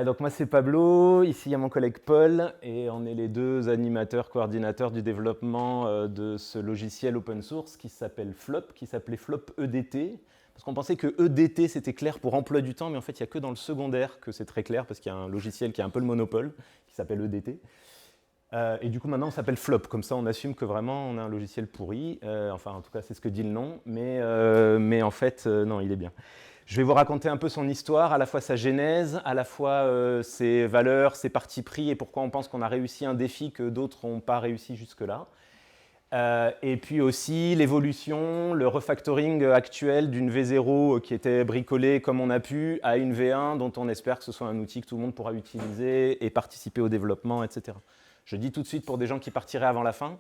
Donc moi c'est Pablo, ici il y a mon collègue Paul et on est les deux animateurs, coordinateurs du développement de ce logiciel open source qui s'appelle Flop, qui s'appelait Flop EDT. Parce qu'on pensait que EDT c'était clair pour emploi du temps, mais en fait il n'y a que dans le secondaire que c'est très clair parce qu'il y a un logiciel qui a un peu le monopole, qui s'appelle EDT. Et du coup maintenant on s'appelle Flop, comme ça on assume que vraiment on a un logiciel pourri, enfin en tout cas c'est ce que dit le nom, mais en fait non il est bien. Je vais vous raconter un peu son histoire, à la fois sa genèse, à la fois ses valeurs, ses partis pris et pourquoi on pense qu'on a réussi un défi que d'autres n'ont pas réussi jusque-là. Et puis aussi l'évolution, le refactoring actuel d'une V0 qui était bricolée comme on a pu à une V1 dont on espère que ce soit un outil que tout le monde pourra utiliser et participer au développement, etc. Je dis tout de suite pour des gens qui partiraient avant la fin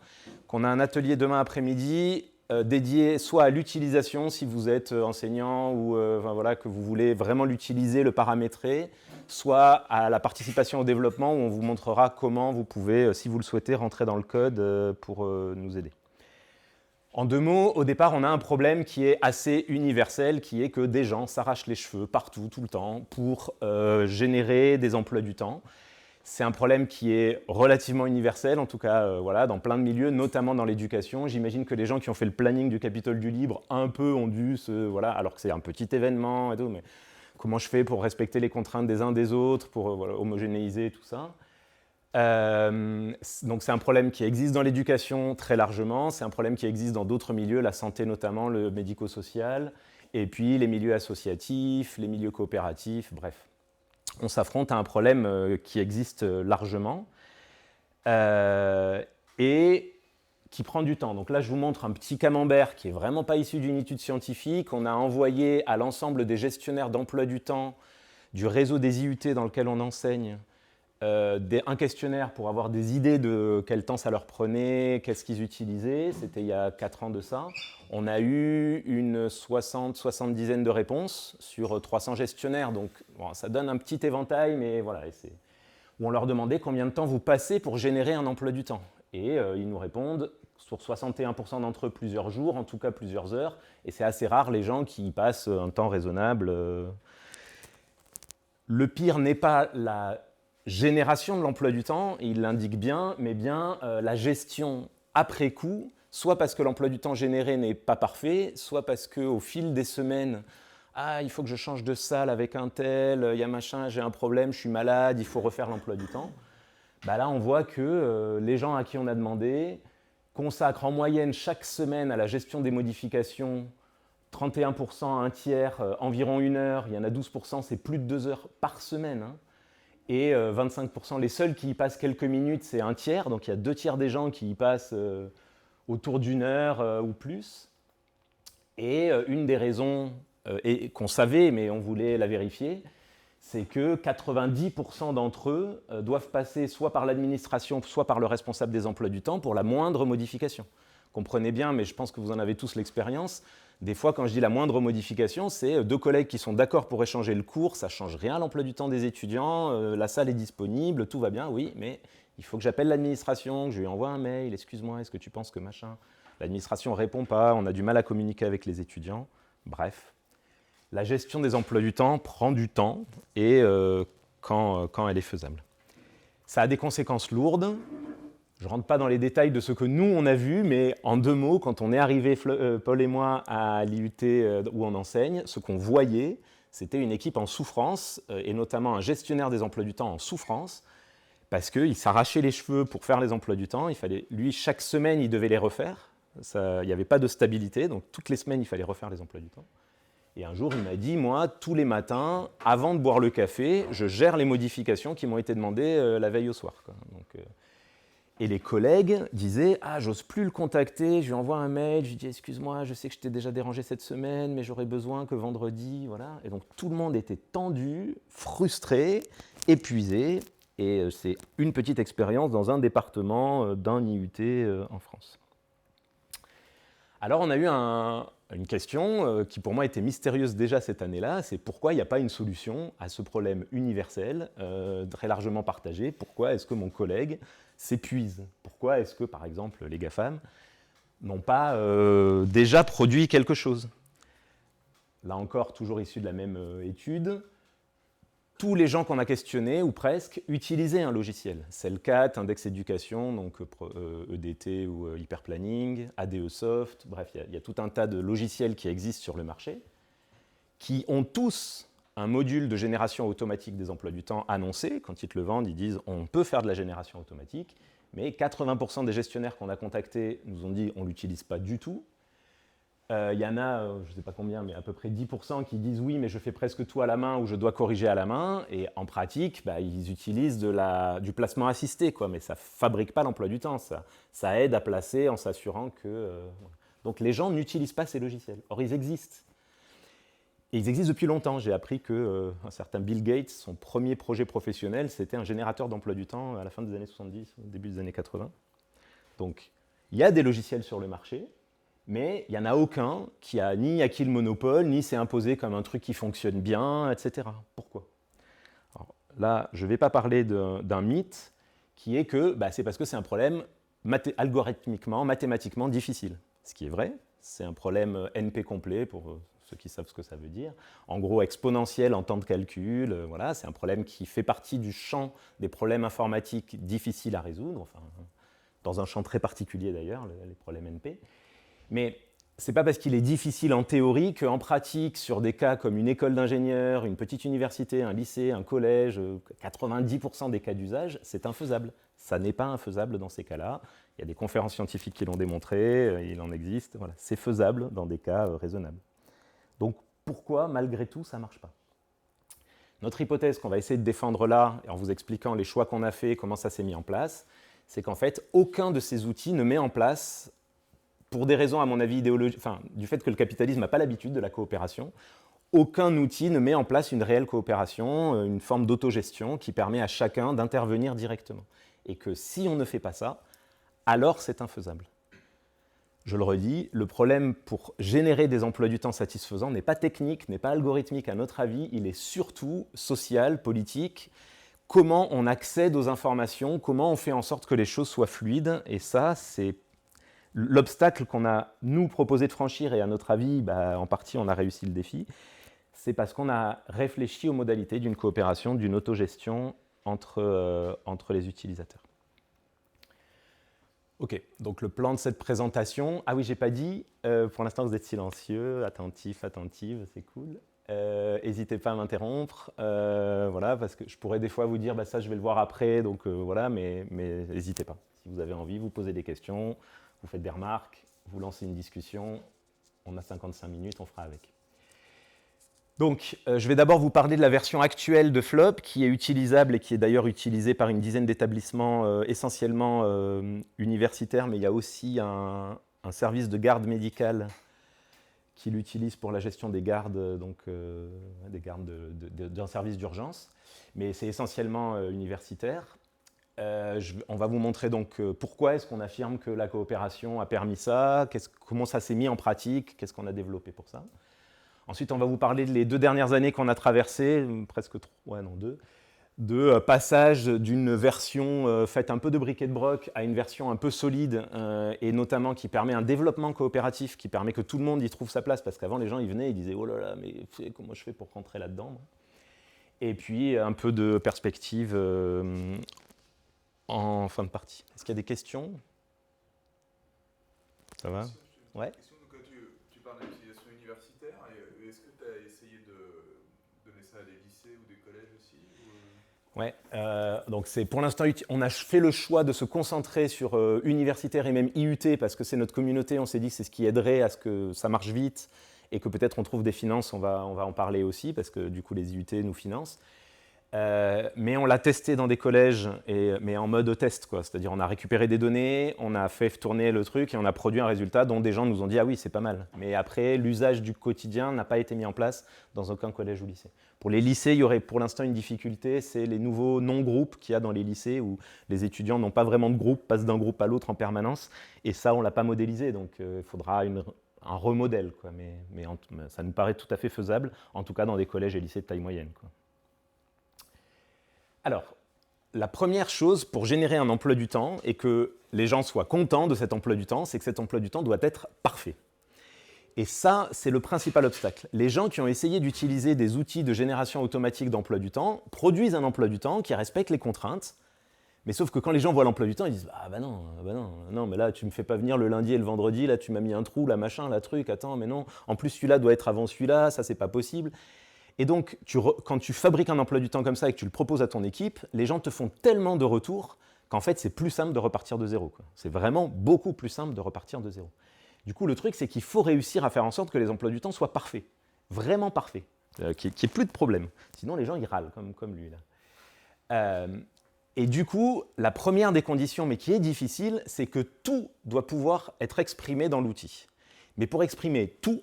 qu'on a un atelier demain après-midi dédié soit à l'utilisation si vous êtes enseignant ou enfin, voilà, que vous voulez vraiment l'utiliser, le paramétrer, soit à la participation au développement où on vous montrera comment vous pouvez, si vous le souhaitez, rentrer dans le code pour nous aider. En deux mots, au départ, on a un problème qui est assez universel, qui est que des gens s'arrachent les cheveux partout, tout le temps, pour générer des emplois du temps. C'est un problème qui est relativement universel, en tout cas voilà, dans plein de milieux, notamment dans l'éducation. J'imagine que les gens qui ont fait le planning du Capitole du Libre, un peu ont dû se... Voilà, alors que c'est un petit événement et tout, mais comment je fais pour respecter les contraintes des uns des autres, pour voilà, homogénéiser tout ça. Donc c'est un problème qui existe dans l'éducation très largement, c'est un problème qui existe dans d'autres milieux, la santé notamment, le médico-social, et puis les milieux associatifs, les milieux coopératifs, bref. On s'affronte à un problème qui existe largement et qui prend du temps. Donc là, je vous montre un petit camembert qui n'est vraiment pas issu d'une étude scientifique. On a envoyé à l'ensemble des gestionnaires d'emploi du temps du réseau des IUT dans lequel on enseigne un questionnaire pour avoir des idées de quel temps ça leur prenait, qu'est-ce qu'ils utilisaient. C'était il y a 4 ans de ça. On a eu une 70 de réponses sur 300 gestionnaires. Donc bon, ça donne un petit éventail, mais voilà. Où on leur demandait combien de temps vous passez pour générer un emploi du temps. Et ils nous répondent, sur 61% d'entre eux, plusieurs jours, en tout cas plusieurs heures. Et c'est assez rare les gens qui y passent un temps raisonnable. Le pire n'est pas la génération de l'emploi du temps, il l'indique bien, mais bien la gestion après coup, soit parce que l'emploi du temps généré n'est pas parfait, soit parce qu'au fil des semaines, ah, il faut que je change de salle avec un tel, il y a machin, j'ai un problème, je suis malade, il faut refaire l'emploi du temps. Bah là, on voit que les gens à qui on a demandé consacrent en moyenne chaque semaine à la gestion des modifications 31%, un tiers, environ 1 heure, il y en a 12%, c'est plus de 2 heures par semaine. Hein. Et 25%, les seuls qui y passent quelques minutes, c'est un tiers. Donc il y a 2 tiers des gens qui y passent autour d'1 heure ou plus. Et une des raisons qu'on savait, mais on voulait la vérifier, c'est que 90% d'entre eux doivent passer soit par l'administration, soit par le responsable des emplois du temps pour la moindre modification. Comprenez bien, mais je pense que vous en avez tous l'expérience. Des fois, quand je dis la moindre modification, c'est 2 collègues qui sont d'accord pour échanger le cours, ça ne change rien à l'emploi du temps des étudiants, la salle est disponible, tout va bien, oui, mais il faut que j'appelle l'administration, que je lui envoie un mail, excuse-moi, est-ce que tu penses que machin. L'administration ne répond pas, on a du mal à communiquer avec les étudiants, bref. La gestion des emplois du temps prend du temps et quand elle est faisable. Ça a des conséquences lourdes. Je ne rentre pas dans les détails de ce que nous, on a vu, mais en 2 mots, quand on est arrivé, Paul et moi, à l'IUT où on enseigne, ce qu'on voyait, c'était une équipe en souffrance, et notamment un gestionnaire des emplois du temps en souffrance, parce qu'il s'arrachait les cheveux pour faire les emplois du temps. Il fallait, lui, chaque semaine, il devait les refaire. Il n'y avait pas de stabilité, donc toutes les semaines, il fallait refaire les emplois du temps. Et un jour, il m'a dit, moi, tous les matins, avant de boire le café, je gère les modifications qui m'ont été demandées la veille au soir. Quoi. Donc, et les collègues disaient « Ah, j'ose plus le contacter, je lui envoie un mail, je lui dis « Excuse-moi, je sais que je t'ai déjà dérangé cette semaine, mais j'aurais besoin que vendredi, voilà. » Et donc tout le monde était tendu, frustré, épuisé, et c'est une petite expérience dans un département d'un IUT en France. Alors on a eu une question qui pour moi était mystérieuse déjà cette année-là, c'est pourquoi il n'y a pas une solution à ce problème universel, très largement partagé, pourquoi est-ce que mon collègue s'épuisent. Pourquoi est-ce que, par exemple, les GAFAM n'ont pas déjà produit quelque chose? Là encore, toujours issu de la même étude, tous les gens qu'on a questionnés, ou presque, utilisaient un logiciel. Cell4, Index Education, donc EDT ou Hyperplanning, ADEsoft, bref, il y a tout un tas de logiciels qui existent sur le marché, qui ont tous un module de génération automatique des emplois du temps annoncé. Quand ils te le vendent, ils disent on peut faire de la génération automatique, mais 80% des gestionnaires qu'on a contactés nous ont dit on ne l'utilise pas du tout. Il y en a, je ne sais pas combien, mais à peu près 10% qui disent oui, mais je fais presque tout à la main ou je dois corriger à la main. Et en pratique, ils utilisent du placement assisté, quoi, mais ça ne fabrique pas l'emploi du temps. Ça aide à placer en s'assurant que... Donc les gens n'utilisent pas ces logiciels. Or, ils existent. Et ils existent depuis longtemps. J'ai appris qu'un certain Bill Gates, son premier projet professionnel, c'était un générateur d'emploi du temps à la fin des années 70, au début des années 80. Donc, il y a des logiciels sur le marché, mais il n'y en a aucun qui a ni acquis le monopole, ni s'est imposé comme un truc qui fonctionne bien, etc. Pourquoi? Alors, là, je ne vais pas parler d'un mythe qui est que c'est parce que c'est un problème algorithmiquement, mathématiquement difficile. Ce qui est vrai, c'est un problème NP complet pour ceux qui savent ce que ça veut dire. En gros, exponentiel en temps de calcul, voilà, c'est un problème qui fait partie du champ des problèmes informatiques difficiles à résoudre, enfin, dans un champ très particulier d'ailleurs, les problèmes NP. Mais ce n'est pas parce qu'il est difficile en théorie qu'en pratique, sur des cas comme une école d'ingénieurs, une petite université, un lycée, un collège, 90% des cas d'usage, c'est infaisable. Ça n'est pas infaisable dans ces cas-là. Il y a des conférences scientifiques qui l'ont démontré, il en existe. Voilà. C'est faisable dans des cas raisonnables. Donc pourquoi, malgré tout, ça ne marche pas? Notre hypothèse qu'on va essayer de défendre là, en vous expliquant les choix qu'on a faits, comment ça s'est mis en place, c'est qu'en fait, aucun de ces outils ne met en place, pour des raisons à mon avis idéologiques, enfin, du fait que le capitalisme n'a pas l'habitude de la coopération, aucun outil ne met en place une réelle coopération, une forme d'autogestion qui permet à chacun d'intervenir directement. Et que si on ne fait pas ça, alors c'est infaisable. Je le redis, le problème pour générer des emplois du temps satisfaisants n'est pas technique, n'est pas algorithmique à notre avis, il est surtout social, politique. Comment on accède aux informations, comment on fait en sorte que les choses soient fluides, et ça, c'est l'obstacle qu'on a, nous, proposé de franchir, et à notre avis, en partie, on a réussi le défi, c'est parce qu'on a réfléchi aux modalités d'une coopération, d'une autogestion entre les utilisateurs. Ok, donc le plan de cette présentation. Ah oui, j'ai pas dit, pour l'instant vous êtes silencieux, attentif, attentive, c'est cool. N'hésitez pas à m'interrompre, voilà, parce que je pourrais des fois vous dire, ça je vais le voir après, donc voilà, mais n'hésitez pas. Si vous avez envie, vous posez des questions, vous faites des remarques, vous lancez une discussion, on a 55 minutes, on fera avec. Donc, je vais d'abord vous parler de la version actuelle de FLOP, qui est utilisable et qui est d'ailleurs utilisée par une dizaine d'établissements essentiellement universitaires, mais il y a aussi un service de garde médicale qui l'utilise pour la gestion des gardes, des gardes d'un service d'urgence, mais c'est essentiellement universitaire. On va vous montrer donc pourquoi est-ce qu'on affirme que la coopération a permis ça, comment ça s'est mis en pratique, qu'est-ce qu'on a développé pour ça. Ensuite, on va vous parler des 2 dernières années qu'on a traversées, presque 3, non 2, de passage d'une version faite un peu de briquet de broc à une version un peu solide, et notamment qui permet un développement coopératif, qui permet que tout le monde y trouve sa place, parce qu'avant les gens ils venaient et ils disaient « Oh là là, mais comment je fais pour rentrer là-dedans ?» Et puis un peu de perspective en fin de partie. Est-ce qu'il y a des questions? Ça va? Ouais. Quand tu parles d'utilisation universitaire, est-ce que tu as essayé de donner ça à des lycées ou des collèges aussi ou... Ouais, donc c'est pour l'instant, on a fait le choix de se concentrer sur universitaire et même IUT parce que c'est notre communauté, on s'est dit que c'est ce qui aiderait à ce que ça marche vite et que peut-être on trouve des finances, on va en parler aussi parce que du coup les IUT nous financent. Mais on l'a testé dans des collèges, mais en mode test, quoi. C'est-à-dire on a récupéré des données, on a fait tourner le truc et on a produit un résultat dont des gens nous ont dit « Ah oui, c'est pas mal ». Mais après, l'usage du quotidien n'a pas été mis en place dans aucun collège ou lycée. Pour les lycées, il y aurait pour l'instant une difficulté, c'est les nouveaux non-groupes qu'il y a dans les lycées où les étudiants n'ont pas vraiment de groupe, passent d'un groupe à l'autre en permanence. Et ça, on ne l'a pas modélisé, donc il faudra un remodèle, quoi. Mais ça nous paraît tout à fait faisable, en tout cas dans des collèges et lycées de taille moyenne, quoi. Alors, la première chose pour générer un emploi du temps et que les gens soient contents de cet emploi du temps, c'est que cet emploi du temps doit être parfait. Et ça, c'est le principal obstacle. Les gens qui ont essayé d'utiliser des outils de génération automatique d'emploi du temps produisent un emploi du temps qui respecte les contraintes. Mais sauf que quand les gens voient l'emploi du temps, ils disent ah bah non, mais là tu me fais pas venir le lundi et le vendredi, là tu m'as mis un trou, là machin, là truc, attends, mais non. En plus celui-là doit être avant celui-là, ça c'est pas possible. Et donc quand tu fabriques un emploi du temps comme ça et que tu le proposes à ton équipe, les gens te font tellement de retours qu'en fait c'est plus simple de repartir de zéro, quoi. C'est vraiment beaucoup plus simple de repartir de zéro. Du coup le truc c'est qu'il faut réussir à faire en sorte que les emplois du temps soient parfaits, vraiment parfaits, qu'il n'y ait plus de problème. Sinon les gens ils râlent comme lui là. Et du coup, la première des conditions, mais qui est difficile, c'est que tout doit pouvoir être exprimé dans l'outil. Mais pour exprimer tout,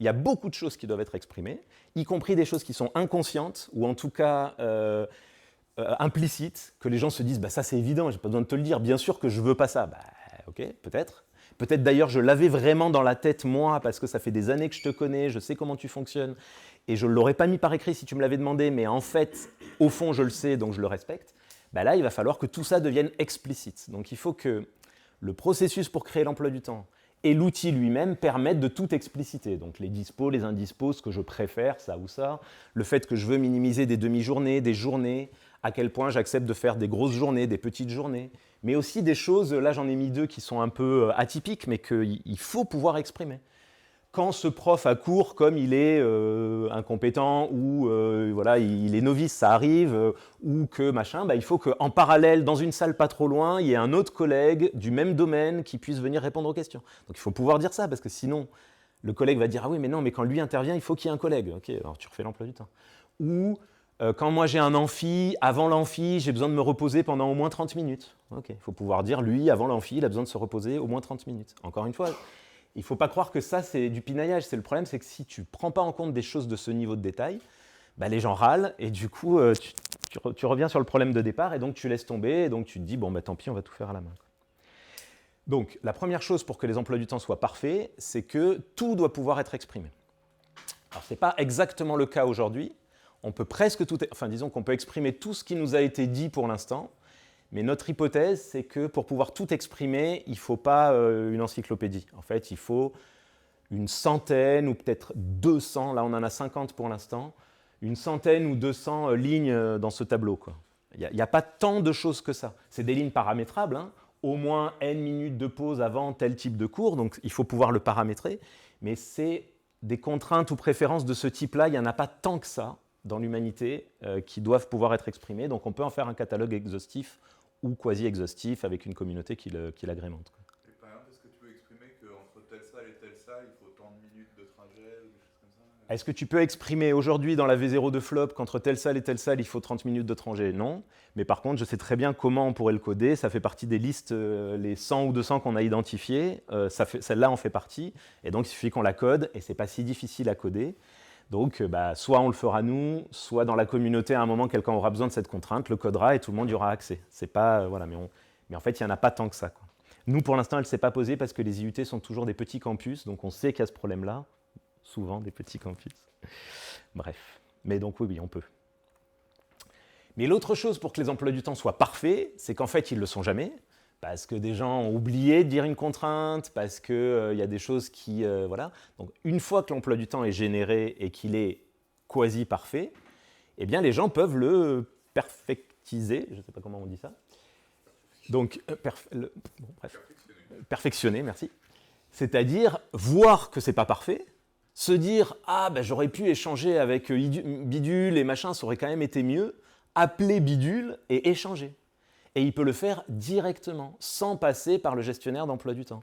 il y a beaucoup de choses qui doivent être exprimées, y compris des choses qui sont inconscientes, ou en tout cas implicites, que les gens se disent bah, « ça c'est évident, j'ai pas besoin de te le dire, bien sûr que je veux pas ça ». Bah, ok, peut-être. Peut-être d'ailleurs je l'avais vraiment dans la tête moi, parce que ça fait des années que je te connais, je sais comment tu fonctionnes, et je ne l'aurais pas mis par écrit si tu me l'avais demandé, mais en fait, au fond, je le sais, donc je le respecte. Ben là, il va falloir que tout ça devienne explicite. Donc il faut que le processus pour créer l'emploi du temps et l'outil lui-même permettent de tout expliciter. Donc les dispos, les indispos, ce que je préfère, ça ou ça, le fait que je veux minimiser des demi-journées, des journées, à quel point j'accepte de faire des grosses journées, des petites journées, mais aussi des choses, là j'en ai mis deux qui sont un peu atypiques, mais qu'il faut pouvoir exprimer. Quand ce prof a cours, comme il est incompétent ou voilà, il est novice, ça arrive, ou que machin, bah, il faut qu'en parallèle, dans une salle pas trop loin, il y ait un autre collègue du même domaine qui puisse venir répondre aux questions. Donc il faut pouvoir dire ça, parce que sinon, le collègue va dire « Ah oui, mais non, mais quand lui intervient, il faut qu'il y ait un collègue. » Ok, alors tu refais l'emploi du temps. Ou quand moi j'ai un amphi, avant l'amphi, j'ai besoin de me reposer pendant au moins 30 minutes. Ok, il faut pouvoir dire, lui, avant l'amphi, il a besoin de se reposer au moins 30 minutes. Encore une fois, il ne faut pas croire que ça, c'est du pinaillage. Le problème, c'est que si tu ne prends pas en compte des choses de ce niveau de détail, bah, les gens râlent et du coup, tu reviens sur le problème de départ et donc tu laisses tomber et donc tu te dis, bon, bah, tant pis, on va tout faire à la main. Donc, la première chose pour que les emplois du temps soient parfaits, c'est que tout doit pouvoir être exprimé. Alors, ce n'est pas exactement le cas aujourd'hui. On peut presque tout, enfin, disons qu'on peut exprimer tout ce qui nous a été dit pour l'instant. Mais notre hypothèse, c'est que pour pouvoir tout exprimer, il ne faut pas une encyclopédie. En fait, il faut une centaine ou peut-être 200, là on en a 50 pour l'instant, une centaine ou 200 lignes dans ce tableau, quoi. Il n'y a pas tant de choses que ça. C'est des lignes paramétrables, hein. Au moins n minutes de pause avant tel type de cours, donc il faut pouvoir le paramétrer. Mais c'est des contraintes ou préférences de ce type-là, il n'y en a pas tant que ça dans l'humanité qui doivent pouvoir être exprimées. Donc on peut en faire un catalogue exhaustif ou quasi-exhaustif avec une communauté qui l'agrémente. Et par exemple, est-ce que tu peux exprimer qu'entre telle salle et telle salle, il faut tant de minutes de trajet ou des choses comme ça? Est-ce que tu peux exprimer aujourd'hui dans la V0 de Flop qu'entre telle salle et telle salle, il faut 30 minutes de trajet? Non. Mais par contre, je sais très bien comment on pourrait le coder. Ça fait partie des listes, les 100 ou 200 qu'on a identifiées. Celle-là en fait partie. Et donc, il suffit qu'on la code et ce n'est pas si difficile à coder. Donc, soit on le fera nous, soit dans la communauté, à un moment, quelqu'un aura besoin de cette contrainte, le codera et tout le monde y aura accès. C'est pas, voilà, mais en fait, il n'y en a pas tant que ça, quoi. Nous, pour l'instant, elle ne s'est pas posée parce que les IUT sont toujours des petits campus, donc on sait qu'il y a ce problème-là, souvent des petits campus. Bref, mais donc oui, on peut. Mais l'autre chose pour que les emplois du temps soient parfaits, c'est qu'en fait, ils ne le sont jamais. Parce que des gens ont oublié de dire une contrainte, parce qu'il y a des choses qui... voilà. Donc, une fois que l'emploi du temps est généré et qu'il est quasi parfait, eh bien, les gens peuvent le perfectiser. Je ne sais pas comment on dit ça. Donc, perfectionner, merci. C'est-à-dire voir que ce n'est pas parfait, se dire « Ah, ben, j'aurais pu échanger avec Bidule et machin, ça aurait quand même été mieux », appeler Bidule et échanger. Et il peut le faire directement, sans passer par le gestionnaire d'emploi du temps.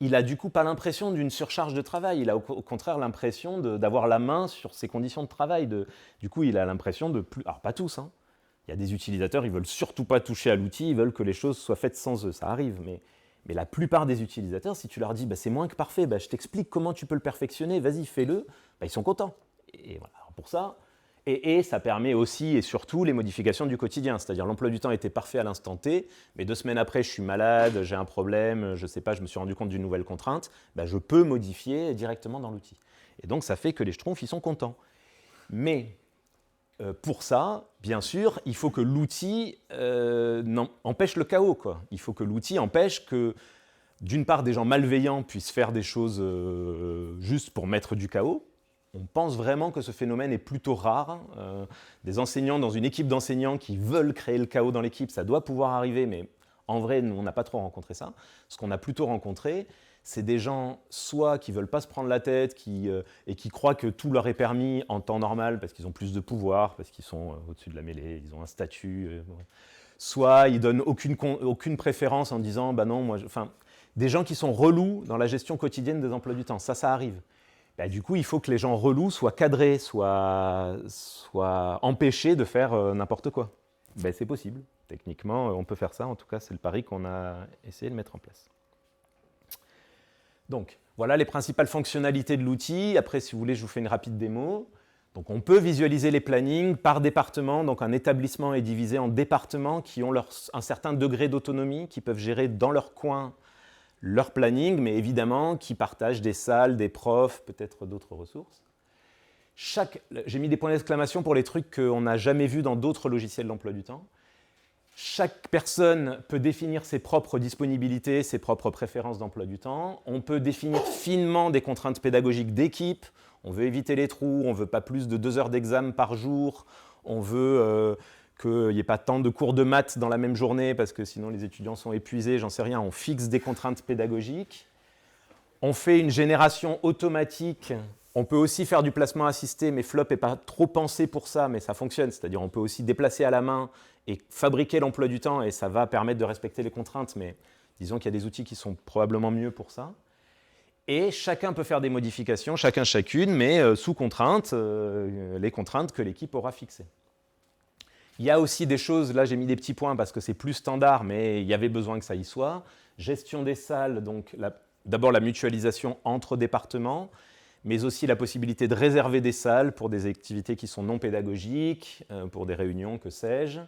Il n'a du coup pas l'impression d'une surcharge de travail, il a au contraire l'impression d'avoir la main sur ses conditions de travail. Du coup, il a l'impression de plus... Alors pas tous, hein. Il y a des utilisateurs, ils ne veulent surtout pas toucher à l'outil, ils veulent que les choses soient faites sans eux, ça arrive. Mais la plupart des utilisateurs, si tu leur dis c'est moins que parfait, je t'explique comment tu peux le perfectionner, vas-y, fais-le, ils sont contents. Et voilà, alors pour ça... Et ça permet aussi et surtout les modifications du quotidien. C'est-à-dire l'emploi du temps était parfait à l'instant T, mais 2 semaines après, je suis malade, j'ai un problème, je ne sais pas, je me suis rendu compte d'une nouvelle contrainte, je peux modifier directement dans l'outil. Et donc, ça fait que les schtroumpfs, ils sont contents. Mais pour ça, bien sûr, il faut que l'outil empêche le chaos, quoi. Il faut que l'outil empêche que d'une part, des gens malveillants puissent faire des choses juste pour mettre du chaos. On pense vraiment que ce phénomène est plutôt rare. Des enseignants dans une équipe d'enseignants qui veulent créer le chaos dans l'équipe, ça doit pouvoir arriver, mais en vrai, nous, on n'a pas trop rencontré ça. Ce qu'on a plutôt rencontré, c'est des gens soit qui ne veulent pas se prendre la tête et qui croient que tout leur est permis en temps normal parce qu'ils ont plus de pouvoir, parce qu'ils sont au-dessus de la mêlée, ils ont un statut. Soit ils ne donnent aucune préférence en disant « bah non, moi… » Enfin, des gens qui sont relous dans la gestion quotidienne des emplois du temps, ça arrive. Bah, du coup, il faut que les gens relous soient cadrés, soient empêchés de faire n'importe quoi. Bah, c'est possible. Techniquement, on peut faire ça. En tout cas, c'est le pari qu'on a essayé de mettre en place. Donc, voilà les principales fonctionnalités de l'outil. Après, si vous voulez, je vous fais une rapide démo. Donc, on peut visualiser les plannings par département. Donc, un établissement est divisé en départements qui ont un certain degré d'autonomie, qui peuvent gérer dans leur coin leur planning, mais évidemment qui partagent des salles, des profs, peut-être d'autres ressources. J'ai mis des points d'exclamation pour les trucs qu'on n'a jamais vus dans d'autres logiciels d'emploi du temps. Chaque personne peut définir ses propres disponibilités, ses propres préférences d'emploi du temps. On peut définir finement des contraintes pédagogiques d'équipe. On veut éviter les trous, on ne veut pas plus de 2 heures d'examen par jour. On veut qu'il n'y ait pas tant de cours de maths dans la même journée parce que sinon les étudiants sont épuisés, j'en sais rien. On fixe des contraintes pédagogiques. On fait une génération automatique. On peut aussi faire du placement assisté, mais Flop n'est pas trop pensé pour ça, mais ça fonctionne. C'est-à-dire on peut aussi déplacer à la main et fabriquer l'emploi du temps, et ça va permettre de respecter les contraintes, mais disons qu'il y a des outils qui sont probablement mieux pour ça. Et chacun peut faire des modifications, chacune, mais sous contrainte, les contraintes que l'équipe aura fixées. Il y a aussi des choses, là j'ai mis des petits points parce que c'est plus standard, mais il y avait besoin que ça y soit. Gestion des salles, donc d'abord la mutualisation entre départements, mais aussi la possibilité de réserver des salles pour des activités qui sont non pédagogiques, pour des réunions, que sais-je.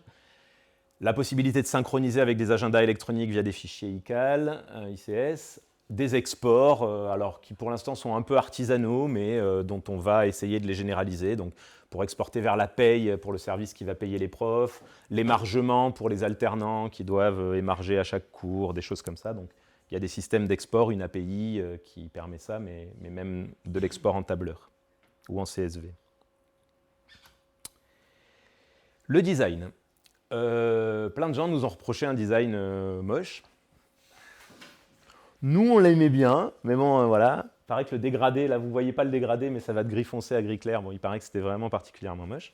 La possibilité de synchroniser avec des agendas électroniques via des fichiers ICAL, ICS, des exports, alors qui pour l'instant sont un peu artisanaux, mais dont on va essayer de les généraliser. Donc, pour exporter vers la paye pour le service qui va payer les profs, l'émargement pour les alternants qui doivent émarger à chaque cours, des choses comme ça. Donc, il y a des systèmes d'export, une API qui permet ça, mais même de l'export en tableur ou en CSV. Le design. Plein de gens nous ont reproché un design moche. Nous, on l'aimait bien, mais bon, voilà. Il paraît que le dégradé, là, vous ne voyez pas le dégradé, mais ça va de gris foncé à gris clair. Bon, il paraît que c'était vraiment particulièrement moche.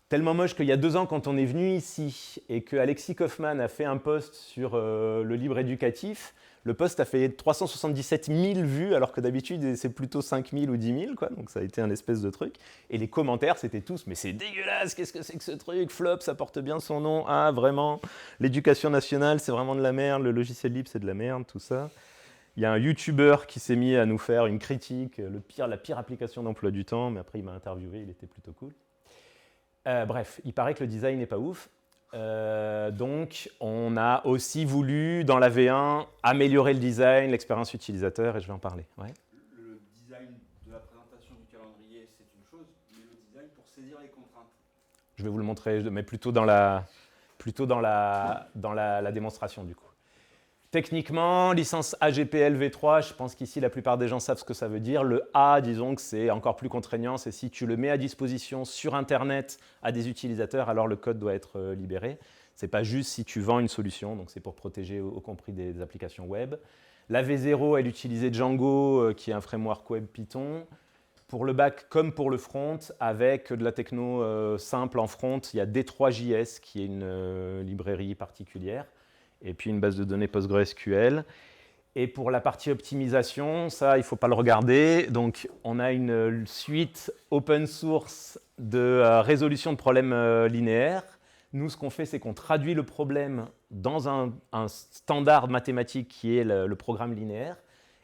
Tellement moche qu'il y a 2 ans, quand on est venu ici et que Alexis Kaufmann a fait un post sur le libre éducatif, le post a fait 377 000 vues, alors que d'habitude, c'est plutôt 5 000 ou 10 000, quoi. Donc ça a été un espèce de truc. Et les commentaires, c'était tous « Mais c'est dégueulasse, qu'est-ce que c'est que ce truc? Flop, ça porte bien son nom. Ah, vraiment, l'éducation nationale, c'est vraiment de la merde. Le logiciel libre, c'est de la merde, tout ça. » Il y a un YouTuber qui s'est mis à nous faire une critique, la pire application d'emploi du temps, mais après, il m'a interviewé, il était plutôt cool. Bref, il paraît que le design n'est pas ouf. Donc, on a aussi voulu, dans la V1, améliorer le design, l'expérience utilisateur, et je vais en parler. Ouais. Le design de la présentation du calendrier, c'est une chose, mais le design pour saisir les contraintes. Je vais vous le montrer, mais plutôt dans la démonstration, du coup. Techniquement, licence AGPL v3, je pense qu'ici, la plupart des gens savent ce que ça veut dire. Le A, disons que c'est encore plus contraignant, c'est si tu le mets à disposition sur Internet à des utilisateurs, alors le code doit être libéré. Ce n'est pas juste si tu vends une solution, donc c'est pour protéger y compris des applications web. La V0, elle utilisait Django, qui est un framework web Python. Pour le back comme pour le front, avec de la techno simple en front, il y a D3JS, qui est une librairie particulière, et puis une base de données PostgreSQL. Et pour la partie optimisation, ça, il ne faut pas le regarder. Donc, on a une suite open source de résolution de problèmes linéaires. Nous, ce qu'on fait, c'est qu'on traduit le problème dans un standard mathématique qui est le programme linéaire,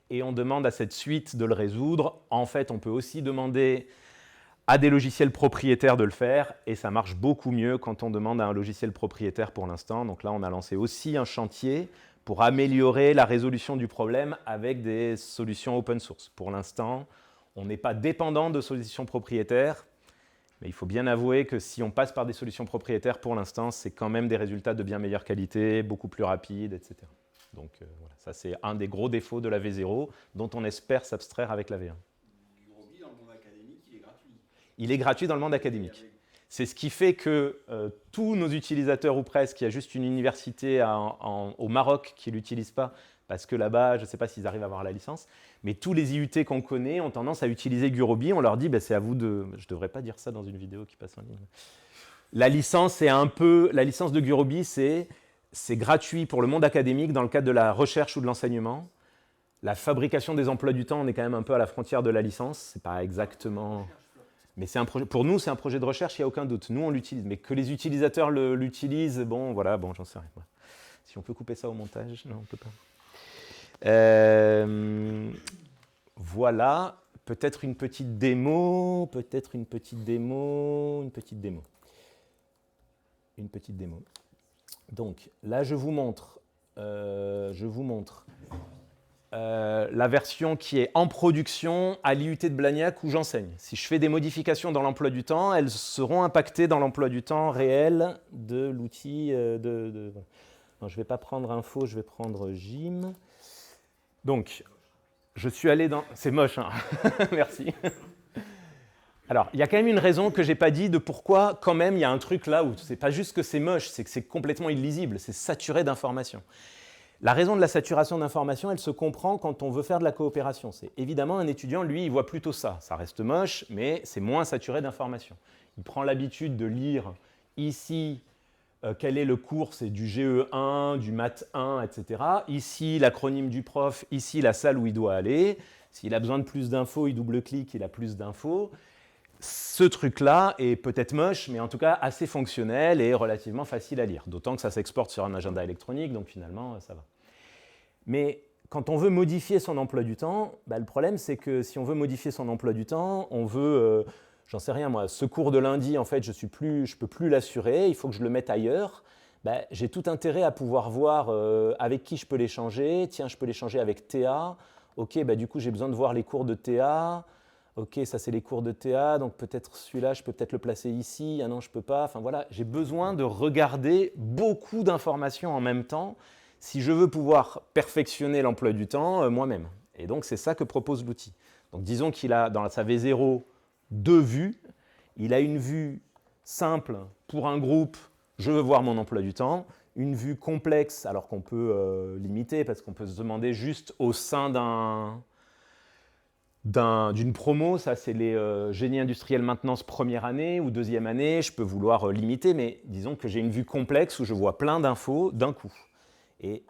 et on demande à cette suite de le résoudre. En fait, on peut aussi demander à des logiciels propriétaires de le faire, et ça marche beaucoup mieux quand on demande à un logiciel propriétaire pour l'instant. Donc là, on a lancé aussi un chantier pour améliorer la résolution du problème avec des solutions open source. Pour l'instant, on n'est pas dépendant de solutions propriétaires, mais il faut bien avouer que si on passe par des solutions propriétaires, pour l'instant, c'est quand même des résultats de bien meilleure qualité, beaucoup plus rapides, etc. Donc voilà, ça c'est un des gros défauts de la V0 dont on espère s'abstraire avec la V1. Gurobi, dans le monde académique, il est gratuit. Il est gratuit dans le monde académique. C'est ce qui fait que tous nos utilisateurs, ou presque, il y a juste une université au Maroc qui ne l'utilise pas, parce que là-bas, je ne sais pas s'ils arrivent à avoir la licence, mais tous les IUT qu'on connaît ont tendance à utiliser Gurobi. On leur dit, c'est à vous de... Je ne devrais pas dire ça dans une vidéo qui passe en ligne. La licence de Gurobi, c'est gratuit pour le monde académique dans le cadre de la recherche ou de l'enseignement. La fabrication des emplois du temps, on est quand même un peu à la frontière de la licence. C'est pas exactement... Mais pour nous, c'est un projet de recherche, il n'y a aucun doute. Nous, on l'utilise. Mais que les utilisateurs l'utilisent, j'en sais rien. Si on peut couper ça au montage, non, on ne peut pas. Voilà, peut-être une petite démo. Donc, là, je vous montre la version qui est en production à l'IUT de Blagnac où j'enseigne. Si je fais des modifications dans l'emploi du temps, elles seront impactées dans l'emploi du temps réel de l'outil Non, je ne vais pas prendre info, je vais prendre Gym. Donc, je suis allé dans... C'est moche, hein. Merci. Alors, il y a quand même une raison que je n'ai pas dit de pourquoi, quand même, il y a un truc là où c'est pas juste que c'est moche, c'est que c'est complètement illisible, c'est saturé d'informations. La raison de la saturation d'informations, elle se comprend quand on veut faire de la coopération. C'est évidemment un étudiant, lui, il voit plutôt ça. Ça reste moche, mais c'est moins saturé d'informations. Il prend l'habitude de lire ici quel est le cours, c'est du GE1, du Math 1, etc. Ici, l'acronyme du prof, ici, la salle où il doit aller. S'il a besoin de plus d'infos, il double-clique, il a plus d'infos. Ce truc-là est peut-être moche, mais en tout cas assez fonctionnel et relativement facile à lire. D'autant que ça s'exporte sur un agenda électronique, donc finalement, ça va. Mais quand on veut modifier son emploi du temps, le problème, c'est que si on veut modifier son emploi du temps, on veut, j'en sais rien moi, ce cours de lundi, en fait, je ne peux plus l'assurer, il faut que je le mette ailleurs. J'ai tout intérêt à pouvoir voir avec qui je peux l'échanger. Tiens, je peux l'échanger avec Théa. Ok, du coup, j'ai besoin de voir les cours de Théa. Ok, ça c'est les cours de Théa, donc peut-être celui-là, je peux peut-être le placer ici. Ah non, je ne peux pas. Enfin voilà, j'ai besoin de regarder beaucoup d'informations en même temps si je veux pouvoir perfectionner l'emploi du temps moi-même. Et donc, c'est ça que propose l'outil. Donc, disons qu'il a dans sa V0 deux vues. Il a une vue simple pour un groupe, je veux voir mon emploi du temps. Une vue complexe, alors qu'on peut limiter, parce qu'on peut se demander juste au sein d'une promo, ça c'est les génie industriel maintenance première année ou deuxième année, je peux vouloir limiter, mais disons que j'ai une vue complexe où je vois plein d'infos d'un coup. Et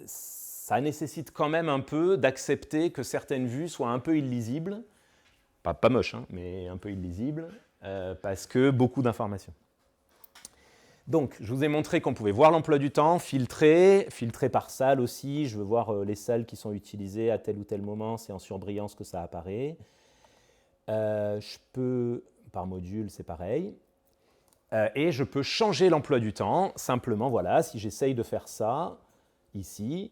ça nécessite quand même un peu d'accepter que certaines vues soient un peu illisibles, pas moche, hein, mais un peu illisibles, parce que beaucoup d'informations. Donc, je vous ai montré qu'on pouvait voir l'emploi du temps, filtrer par salle aussi. Je veux voir les salles qui sont utilisées à tel ou tel moment, c'est en surbrillance que ça apparaît. Je peux, par module, c'est pareil. Et je peux changer l'emploi du temps, simplement, voilà, si j'essaye de faire ça, ici.